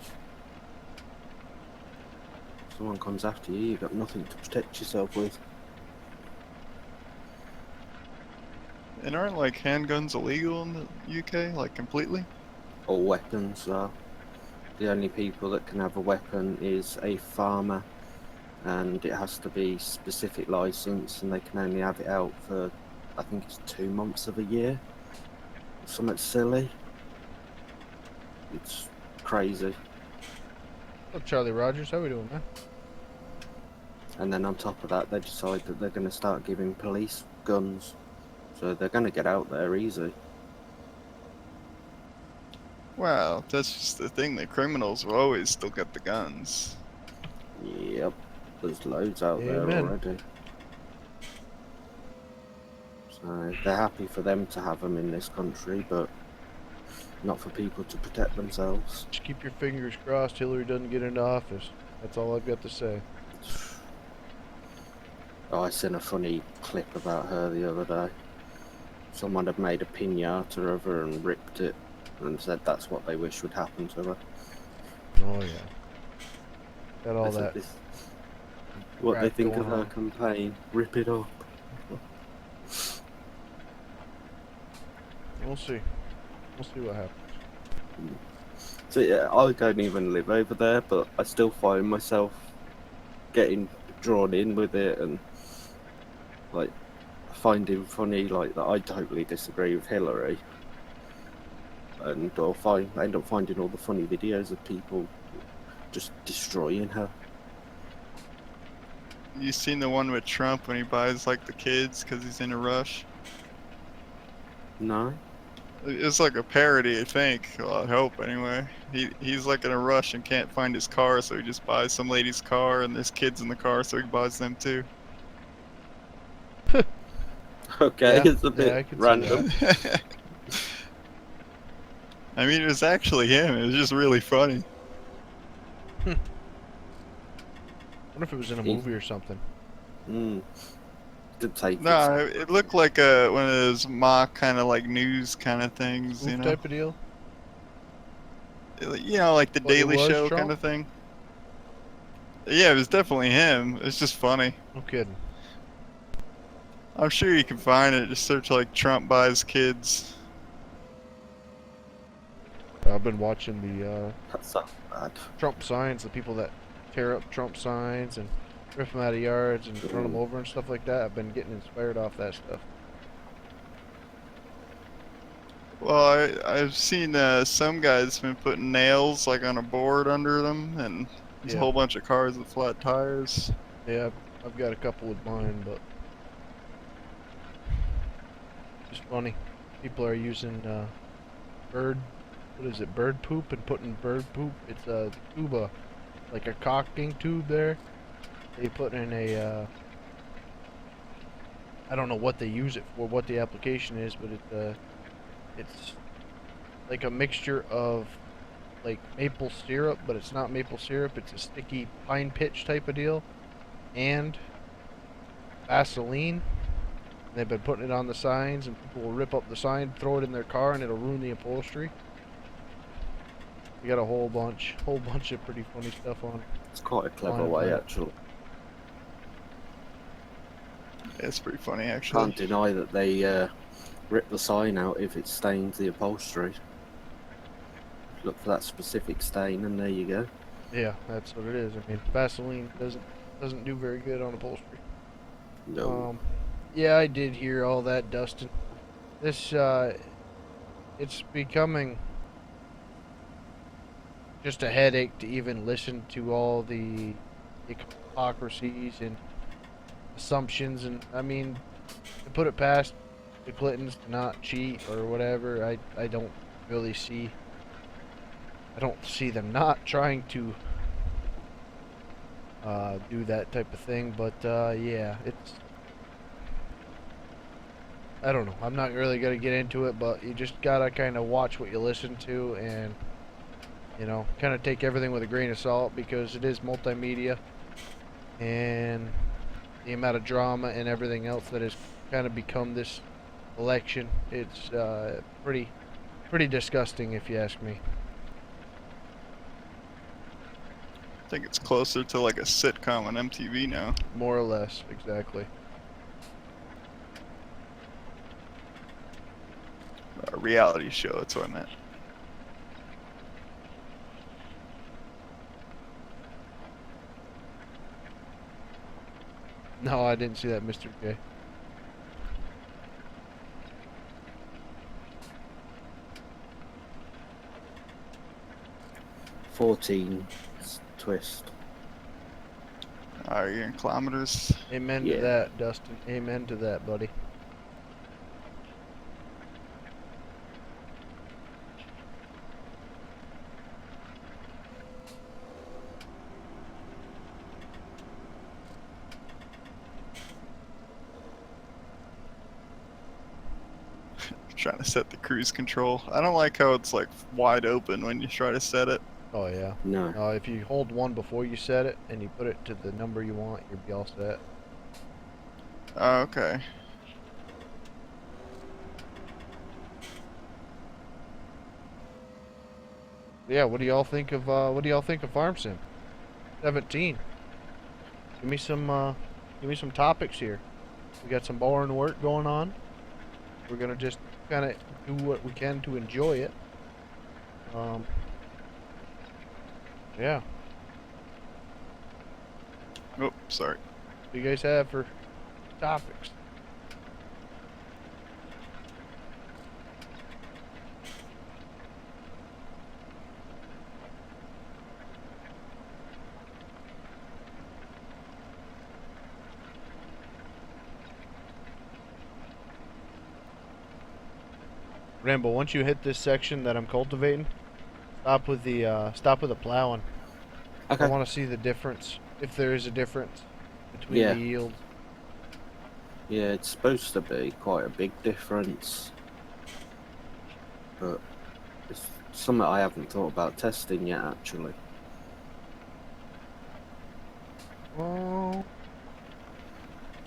If someone comes after you, you've got nothing to protect yourself with. And aren't like handguns illegal in the UK, like completely? All weapons are. The only people that can have a weapon is a farmer, and it has to be specific license, and they can only have it out for, I think it's 2 months of a year. Something silly. It's crazy. What's up, Charlie Rogers? How we doing, man? And then on top of that, they decide that they're going to start giving police guns. So they're going to get out there easy. Well, that's just the thing. The criminals will always still get the guns. Yep, there's loads out there Amen. already. So they're happy for them to have them in this country, but not for people to protect themselves. Just keep your fingers crossed Hillary doesn't get into office. That's all I've got to say. Oh, I seen a funny clip about her the other day. Someone had made a piñata of her and ripped it and said that's what they wish would happen to her. Oh yeah. Got all They said that. this, what they crap think of going her on. campaign. Rip it up. We'll see. We'll see what happens. So yeah, I don't even live over there, but I still find myself getting drawn in with it and like finding funny like that I totally disagree with Hillary, and I end up finding all the funny videos of people just destroying her. You seen the one with Trump when he buys like the kids because he's in a rush? No? It's like a parody, I think. Well, I hope anyway. He's like in a rush and can't find his car, so he just buys some lady's car, and there's kids in the car, so he buys them too. Okay, Yeah, it's a yeah, bit I can see random. I mean, it was actually him. It was just really funny. I wonder if it was in a movie or something. Did take No, it looked like one of those mock kind of like news kind of things, you Spoof know? type of deal. You know, like the But it Daily was Show Trump? kind of thing. Yeah, it was definitely him. It's just funny. No kidding. I'm sure you can find it. Just search like Trump buys kids. I've been watching the That's so bad. Trump signs, the people that tear up Trump signs and rip them out of yards and run them over and stuff like that. I've been getting inspired off that stuff. Well, I've seen some guys been putting nails like on a board under them, and there's a Yeah. whole bunch of cars with flat tires. Yeah, I've got a couple with mine, but it's funny. People are using bird poop, and putting bird poop. It's a tuba, like a caulking tube there. They put in a, I don't know what they use it for, what the application is, but it's like a mixture of like maple syrup, but it's not maple syrup. It's a sticky pine pitch type of deal, and Vaseline. They've been putting it on the signs, and people will rip up the sign, throw it in their car, and it'll ruin the upholstery. We got a whole bunch of pretty funny stuff on. It's quite a clever Fine, way, fine. actually. It's pretty funny, actually. Can't deny that they rip the sign out if it stains the upholstery. Look for that specific stain, and there you go. Yeah, that's what it is. I mean, Vaseline doesn't do very good on upholstery. No. Yeah, I did hear all that, Dustin. This it's becoming just a headache to even listen to all the hypocrisies and assumptions, and I mean, to put it past the Clintons to not cheat or whatever, I don't really see. I don't see them not trying to do that type of thing, but yeah, it's. I don't know. I'm not really gonna get into it, but you just gotta kind of watch what you listen to, and you know, kind of take everything with a grain of salt, because it is multimedia, and the amount of drama and everything else that has kind of become this election, it's pretty disgusting, if you ask me. I think it's closer to like a sitcom on MTV now. More or less, exactly. A reality show, that's what I meant. No, I didn't see that, Mr. J. Twist. Are you in kilometers? Amen Yeah. to that, Dustin. Amen to that, buddy. trying to set the cruise control. I don't like how it's like wide open when you try to set it. Oh yeah. No. If you hold one before you set it and you put it to the number you want, you'll be all set. Oh, okay. Yeah, what do y'all think of Farm Sim 17? Give me some topics here. We got some boring work going on. We're gonna just kind of do what we can to enjoy it. Yeah. Oh, sorry. What do you guys have for topics? Rambo, once you hit this section that I'm cultivating, stop with the plowing. Okay. I want to see the difference, if there is a difference between Yeah. the yield. Yeah, it's supposed to be quite a big difference, but it's something I haven't thought about testing yet, actually. Oh,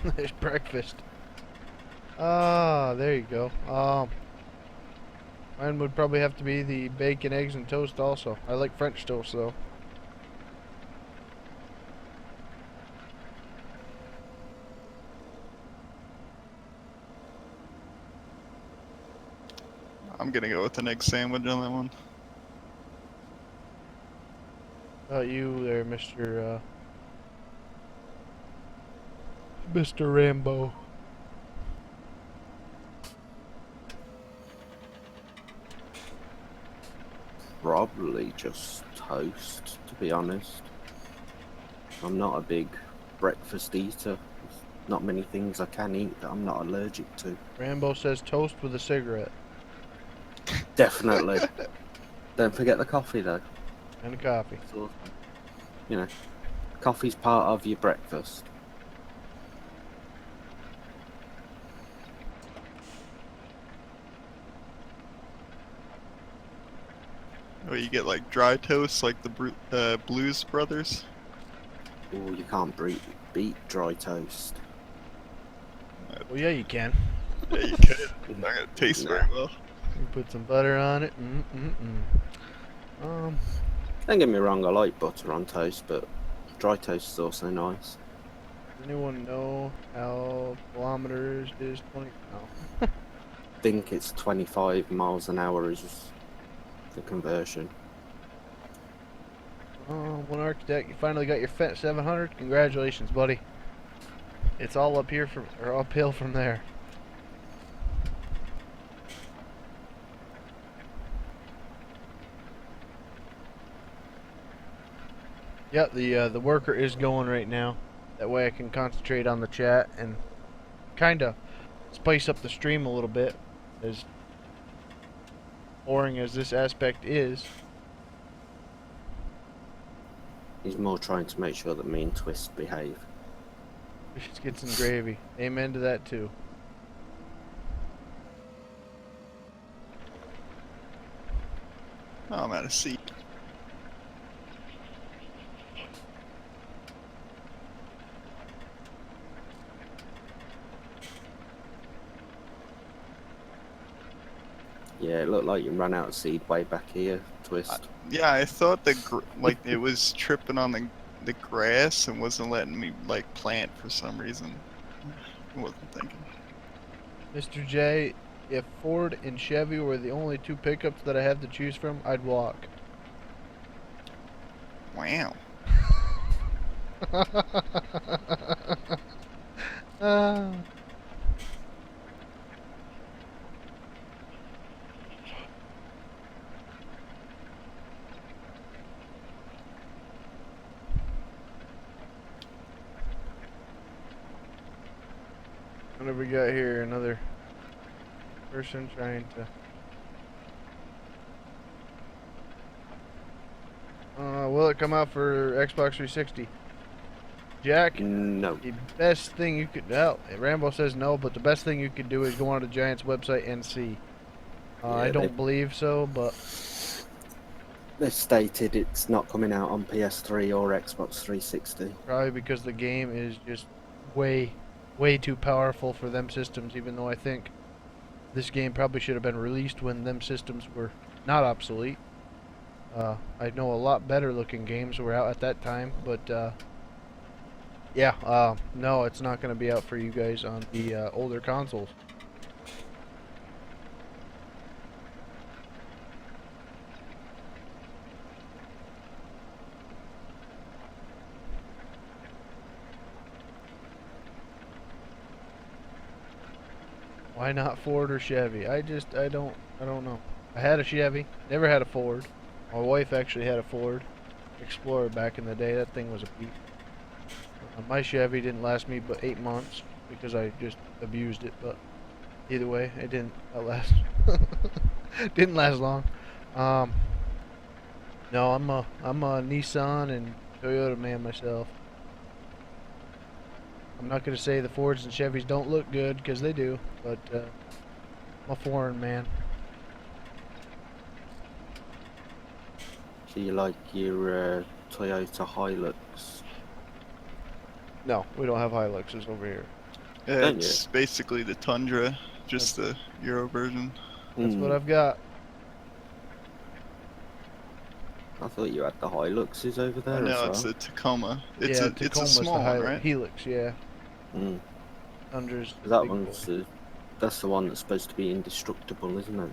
there's breakfast. Ah, there you go. Mine would probably have to be the bacon, eggs, and toast also. I like French toast though. I'm gonna go with an egg sandwich on that one. You there, Mr. Rambo. Probably just toast, to be honest. I'm not a big breakfast eater. There's not many things I can eat that I'm not allergic to. Rambo says toast with a cigarette Definitely. Don't forget the coffee, though. and a coffee. So, you know, coffee's part of your breakfast. Oh, you get like dry toast, like the Blues Brothers. Oh, you can't beat dry toast. Well, yeah, you can. Yeah, you could. It's not gonna taste very well. You put some butter on it. Don't get me wrong, I like butter on toast, but dry toast is also nice. Does anyone know how kilometers is 20? No. I think it's 25 miles an hour is the conversion. One architect, you finally got your FET 700. Congratulations, buddy. It's all up here or uphill from there. Yep, the worker is going right now. That way I can concentrate on the chat and kind of spice up the stream a little bit, as boring as this aspect is. He's more trying to make sure that me and Twist behave. Just get some gravy. Amen to that too. Oh, I'm out of seat. Yeah, it looked like you ran out of seed way back here, Twist. Yeah, I thought like it was tripping on the grass and wasn't letting me like plant for some reason. I wasn't thinking. Mr. J, if Ford and Chevy were the only two pickups that I have to choose from, I'd walk. Wow. What have we got here? Another person trying to... will it come out for Xbox 360? Jack, No. the best thing you could... Well, Rambo says no, but the best thing you could do is go on to Giants website and see. I Yeah, don't believe so, but they've stated it's not coming out on PS3 or Xbox 360. probably because the game is just way, way too powerful for them systems, even though I think this game probably should have been released when them systems were not obsolete. I know a lot better looking games were out at that time, but yeah, no, it's not going to be out for you guys on the older consoles. Why not Ford or Chevy? I don't know. I had a Chevy, never had a Ford. My wife actually had a Ford Explorer back in the day. That thing was a beast. My Chevy didn't last me but 8 months because I just abused it. But either way, it didn't last. Didn't last long. Um, no, I'm a Nissan and Toyota man myself. I'm not gonna say the Fords and Chevys don't look good because they do, but I'm a foreign man. So you like your Toyota Hilux? No, we don't have Hiluxes over here. Don't It's basically the Tundra, just the Euro version. That's what Hmm. I've got. I thought you had the Hiluxes over I there as know well. it's the Tacoma. It's Yeah, a it's a Tacoma's small the one, right? Helix, yeah. Hmm. Tundra's the That big one's boy. that's the one that's supposed to be indestructible, isn't it?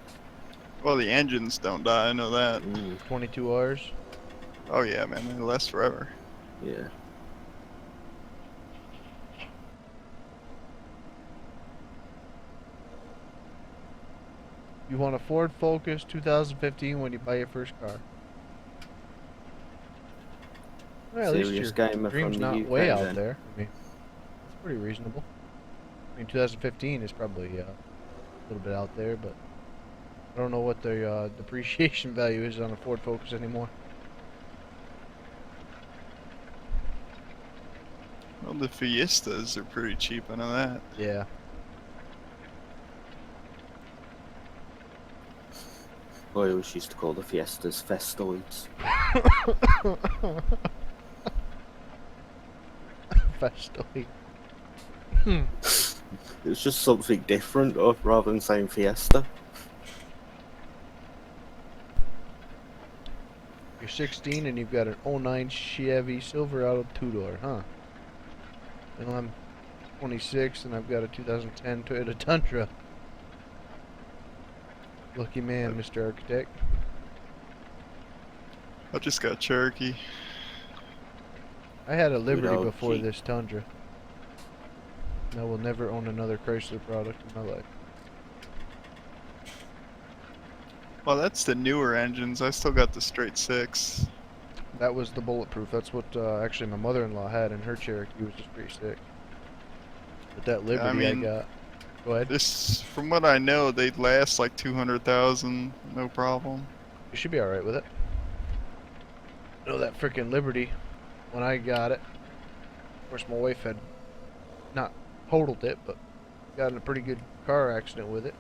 Well, the engines don't die. I know that. 22 hours. Oh yeah, man, they last forever. Yeah. You want a Ford Focus 2015 when you buy your first car. Well, at least Serious your gamer from dream's the not UK way out then. there. I mean, it's pretty reasonable. I mean, 2015 is probably a little bit out there, but I don't know what the depreciation value is on a Ford Focus anymore. Well, the Fiestas are pretty cheap. I know that. Yeah. I always used to call the Fiestas Festoids. Festoid. It's just something different, rather than saying Fiesta. You're 16 and you've got an '09 Chevy Silverado two-door, huh? And I'm 26 and I've got a 2010 Toyota Tundra. Lucky man, Mr. Architect. I just got Cherokee. I had a Liberty old before Jeep. this Tundra. And I will never own another Chrysler product in my life. Well, that's the newer engines. I still got the straight six. That was the bulletproof. That's what actually my mother-in-law had in her Cherokee. Was just pretty sick. But that Liberty I mean, got. Go ahead. This, from what I know, they'd last like 200,000, no problem. You should be alright with it. I know that freaking Liberty, when I got it, of course my wife had not totaled it, but got in a pretty good car accident with it.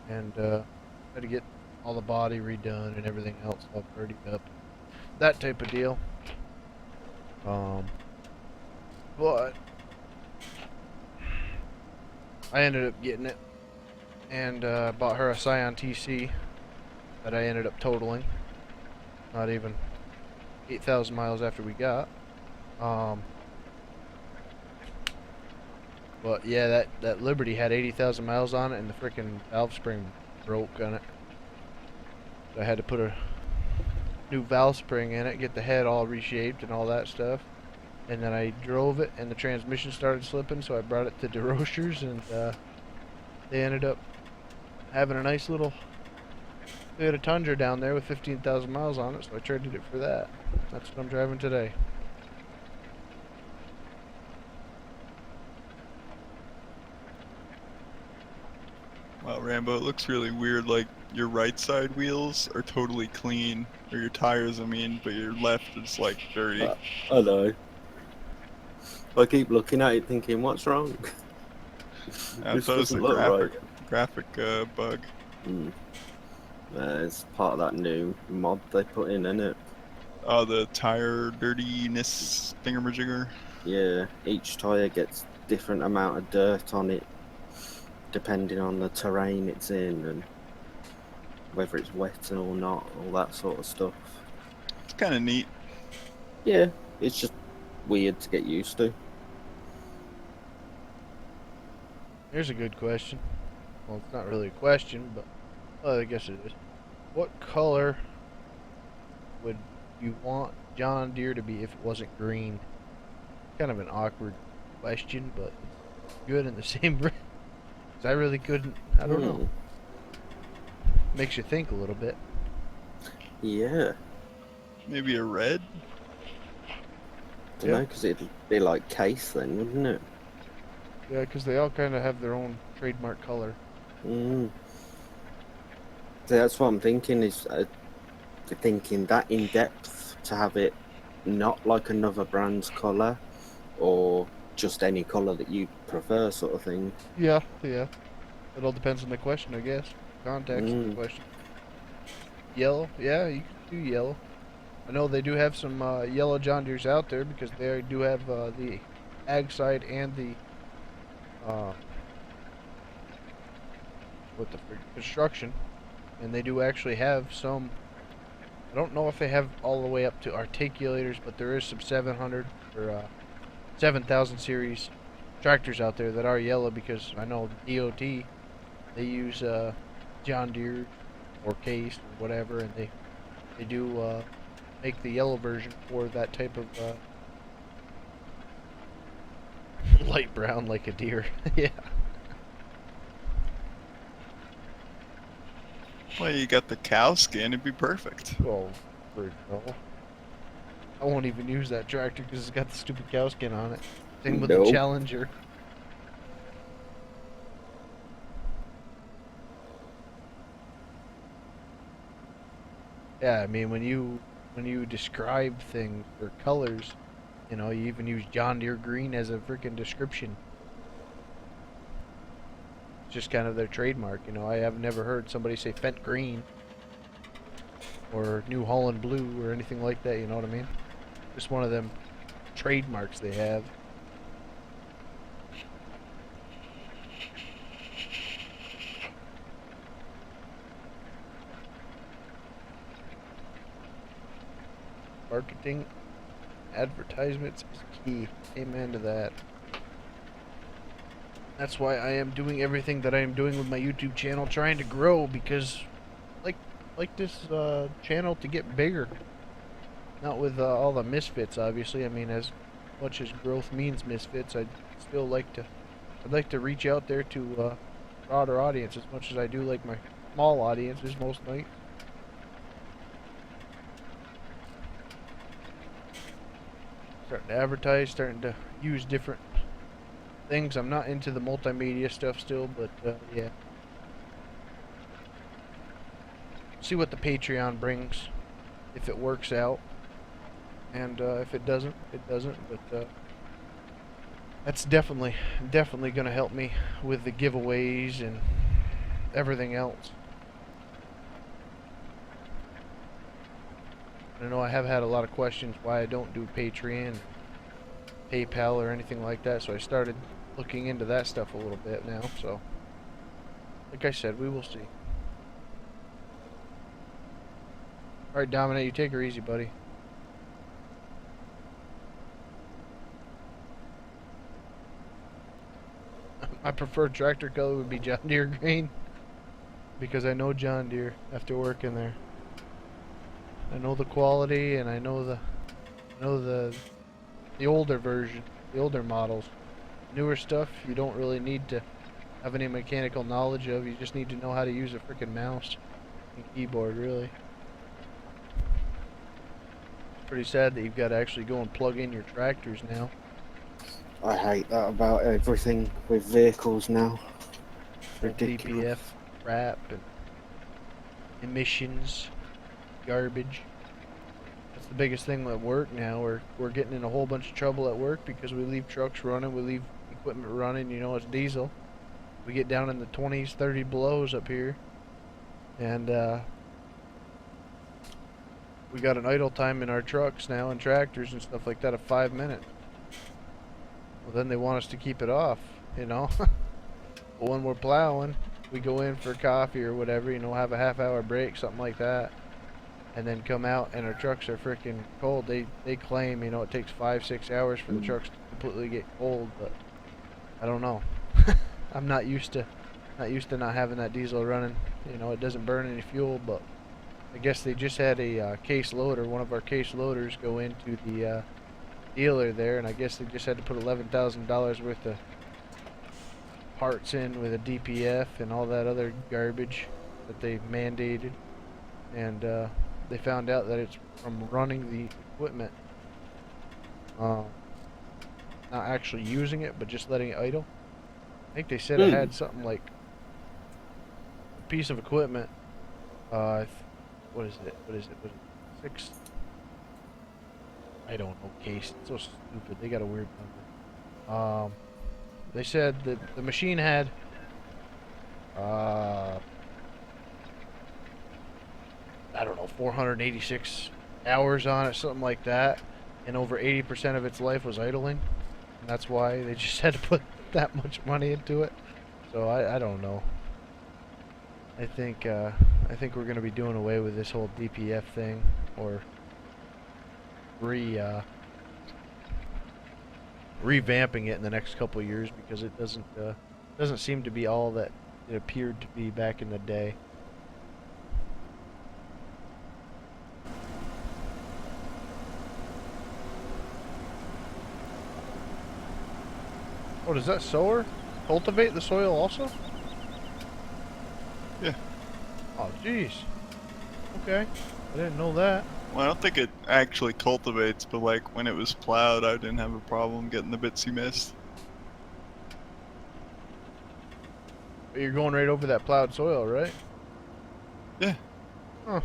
And had to get all the body redone and everything else all prettied up. That type of deal. But I ended up getting it and bought her a Scion TC that I ended up totaling. Not even 8,000 miles after we got. But yeah, that Liberty had 80,000 miles on it and the freaking valve spring broke on it. So I had to put a new valve spring in it, get the head all reshaped and all that stuff. And then I drove it and the transmission started slipping, so I brought it to DeRocher's and they ended up having a nice little Toyota Tundra down there with 15,000 miles on it, so I traded it for that. That's what I'm driving today. Wow, Rambo, it looks really weird. Like your right side wheels are totally clean, or your tires, I mean, but your left is like dirty. I know. I keep looking at it thinking, what's wrong? I This thought it was a doesn't look right. graphic bug. Mm. It's part of that new mod they put in, isn't it? Oh, the tire dirtiness thingamajigger. Yeah, each tyre gets different amount of dirt on it, depending on the terrain it's in and whether it's wet or not, all that sort of stuff. It's kind of neat. Yeah, it's just weird to get used to. Here's a good question. Well, it's not really a question, but I guess it is. What color would you want John Deere to be if it wasn't green? Kind of an awkward question, but it's good in the same breath. 'Cause I really couldn't. I don't know. Makes you think a little bit. Yeah, Maybe a red. don't know, because it'd be like case then, wouldn't it? Yeah, because they all kind of have their own trademark color. So that's what I'm thinking is thinking that in depth to have it not like another brand's colour or just any colour that you prefer, sort of thing. Yeah. It all depends on the question, I guess. Context of the Mm. question. Yellow? Yeah, you can do yellow. I know they do have some yellow John Deeres out there because they do have the ag side and the uh, with the construction, and they do actually have some. I don't know if they have all the way up to articulators, but there is some 700 or 7,000 series tractors out there that are yellow because I know DOT they use John Deere or Case or whatever, and they do make the yellow version for that type of light brown like a deer. Yeah. Well, you got the cow skin. It'd be perfect. Oh, for no. I won't even use that tractor because it's got the stupid cow skin on it. Same with the Nope. Challenger. Yeah, I mean when you describe things or colors, you know, you even use John Deere green as a freaking description. It's just kind of their trademark, you know. I have never heard somebody say Fent green or New Holland blue or anything like that, you know what I mean? Just one of them trademarks they have. Marketing advertisements is key. Amen to that. That's why I am doing everything that I am doing with my YouTube channel, trying to grow because like this channel to get bigger. Not with all the misfits, obviously. I mean, as much as growth means misfits, I'd like to reach out there to broader audience as much as I do like my small audiences most nights. Starting to advertise, starting to use different things. I'm not into the multimedia stuff still, but yeah. See what the Patreon brings, if it works out, and if it doesn't, it doesn't. But that's definitely going to help me with the giveaways and everything else. I know I have had a lot of questions why I don't do Patreon, PayPal, or anything like that, so I started looking into that stuff a little bit now. So, like I said, we will see. Alright, Dominic, you take her easy, buddy. My preferred tractor color would be John Deere green, because I know John Deere after working there. I know the quality, and I know the older version, the older models. Newer stuff, you don't really need to have any mechanical knowledge of. You just need to know how to use a freaking mouse and keyboard, really. Pretty sad that you've got to actually go and plug in your tractors now. I hate that about everything with vehicles now. Ridiculous. DPF crap and emissions, garbage. That's the biggest thing at work now. We're getting in a whole bunch of trouble at work because we leave trucks running, we leave equipment running. You know, it's diesel. We get down in the 20s, 30 belows up here, and we got an idle time in our trucks now and tractors and stuff like that of 5 minutes. Well, then they want us to keep it off, you know. But when we're plowing, we go in for coffee or whatever, you know, have a half-hour break, something like that, and then come out and our trucks are freaking cold. They claim, you know, it takes 5-6 hours for the trucks to completely get cold, but I don't know. I'm not used to not having that diesel running. You know, it doesn't burn any fuel, but I guess they just had a case loader, one of our case loaders, go into the dealer there, and I guess they just had to put $11,000 worth of parts in with a DPF and all that other garbage that they mandated, and they found out that it's from running the equipment, not actually using it, but just letting it idle. I think they said it had something like a piece of equipment. What is it? What is it? What is it? 6. I don't know. Case. It's so stupid. They got a weird number. They said that the machine had I don't know, 486 hours on it, something like that, and over 80% of its life was idling, and that's why they just had to put that much money into it. So I don't know. I think we're gonna be doing away with this whole DPF thing, or revamping it in the next couple of years, because it doesn't seem to be all that it appeared to be back in the day. Oh, does that sower cultivate the soil also? Yeah. Oh, jeez. Okay. I didn't know that. Well, I don't think it actually cultivates, but like when it was plowed, I didn't have a problem getting the bits you missed. But you're going right over that plowed soil, right? Yeah. Huh.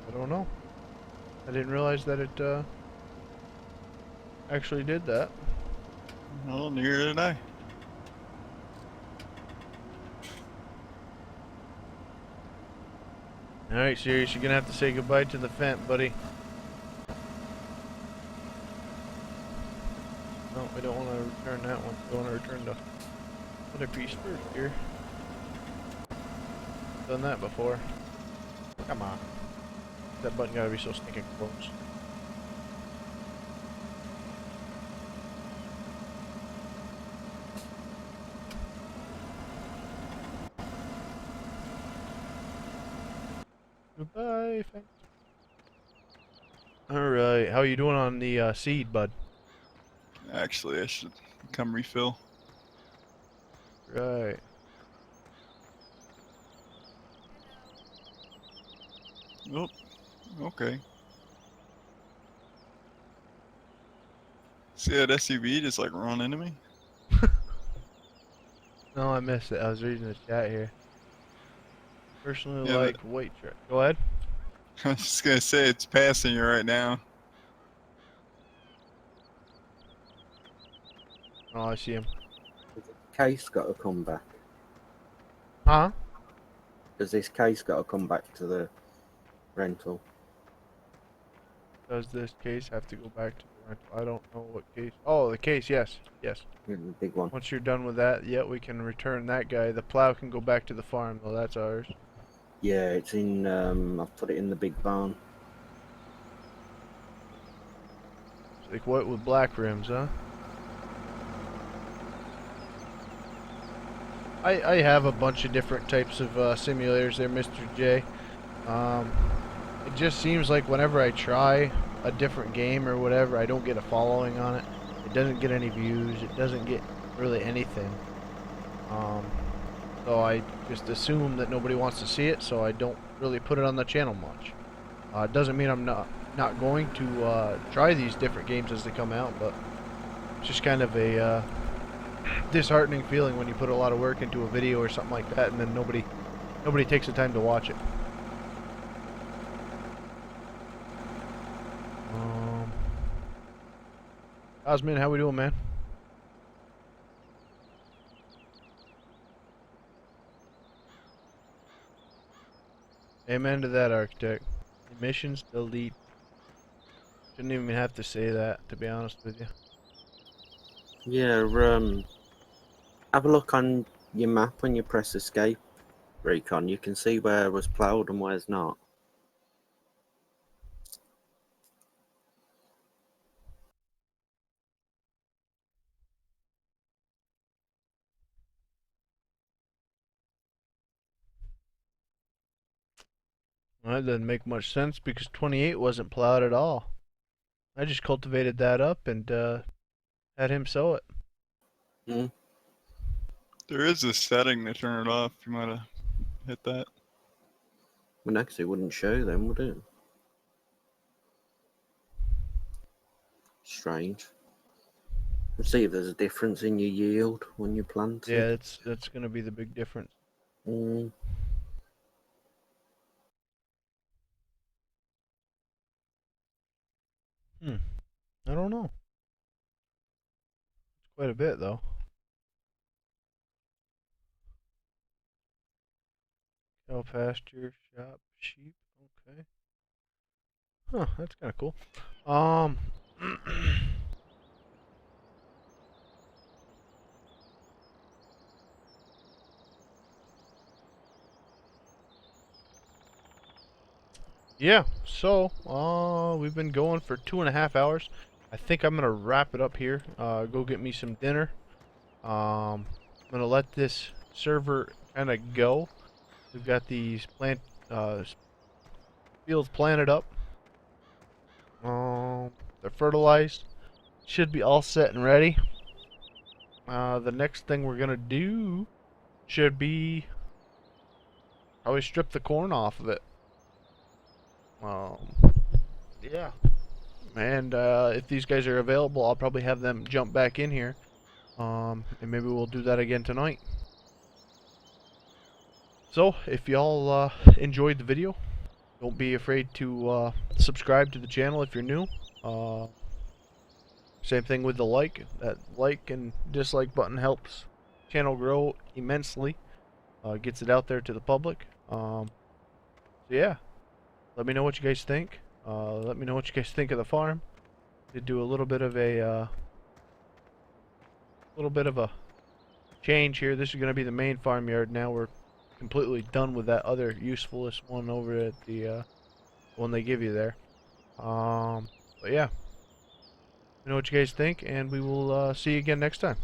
I don't know. I didn't realize that it actually did that. Well, neither did I. Alright, Sirius, you're gonna have to say goodbye to the Fent, buddy. No, we don't want to return that one. We want to return the other piece first here. Done that before. Come on. That button gotta be so stinking close. Goodbye, Fent. Alright, how you doing on the seed, bud? Actually, I should come refill. Right. Oh, okay. See that SUV just like run into me? No, I missed it. I was reading the chat here. Personally Yeah, like white trash. Go ahead. I was just gonna say it's passing you right now. Oh, I see him. Has this case got to come back? Huh? Has this case got to come back to the rental? Does this case have to go back to the rental? I don't know what case. Oh, the case, yes. Yes. The big one. Once you're done with that, yeah, we can return that guy. The plow can go back to the farm, though. That's ours. Yeah, it's in. I've put it in the big barn. It's like white with black rims, huh? I have a bunch of different types of simulators there, Mr. J. It just seems like whenever I try a different game or whatever, I don't get a following on it. It doesn't get any views. It doesn't get really anything. So I just assume that nobody wants to see it, so I don't really put it on the channel much. It doesn't mean I'm not going to try these different games as they come out, but it's just kind of a disheartening feeling when you put a lot of work into a video or something like that, and then nobody takes the time to watch it. Osman, how we doing, man? Amen to that, architect. Emissions delete. Shouldn't even have to say that, to be honest with you. Yeah, have a look on your map when you press escape, Recon. You can see where was ploughed and where's not. Well, that doesn't make much sense because 28 wasn't plowed at all. I just cultivated that up and had him sow it. Hmm. There is a setting to turn it off. You might have hit that. Well, next it wouldn't show then, would it? Strange. We'll see if there's a difference in your yield when you plant Yeah, it. that's gonna be the big difference. Mm. I don't know. It's quite a bit though. Cow pasture, shop, sheep. Okay. Huh, that's kind of cool. Um, yeah. So, we've been going for 2.5 hours. I think I'm gonna wrap it up here. Go get me some dinner. I'm gonna let this server kind of go. We've got these fields planted up. They're fertilized. Should be all set and ready. The next thing we're gonna do should be probably strip the corn off of it. Yeah. And if these guys are available, I'll probably have them jump back in here. And maybe we'll do that again tonight. So, if y'all enjoyed the video, don't be afraid to subscribe to the channel if you're new. Same thing with the like. That like and dislike button helps channel grow immensely. Gets it out there to the public. So yeah, let me know what you guys think. Let me know what you guys think of the farm. Did do a little bit of a change here. This is going to be the main farmyard now. We're completely done with that other usefulness one over at the one they give you there. But yeah, let me know what you guys think, and we will see you again next time.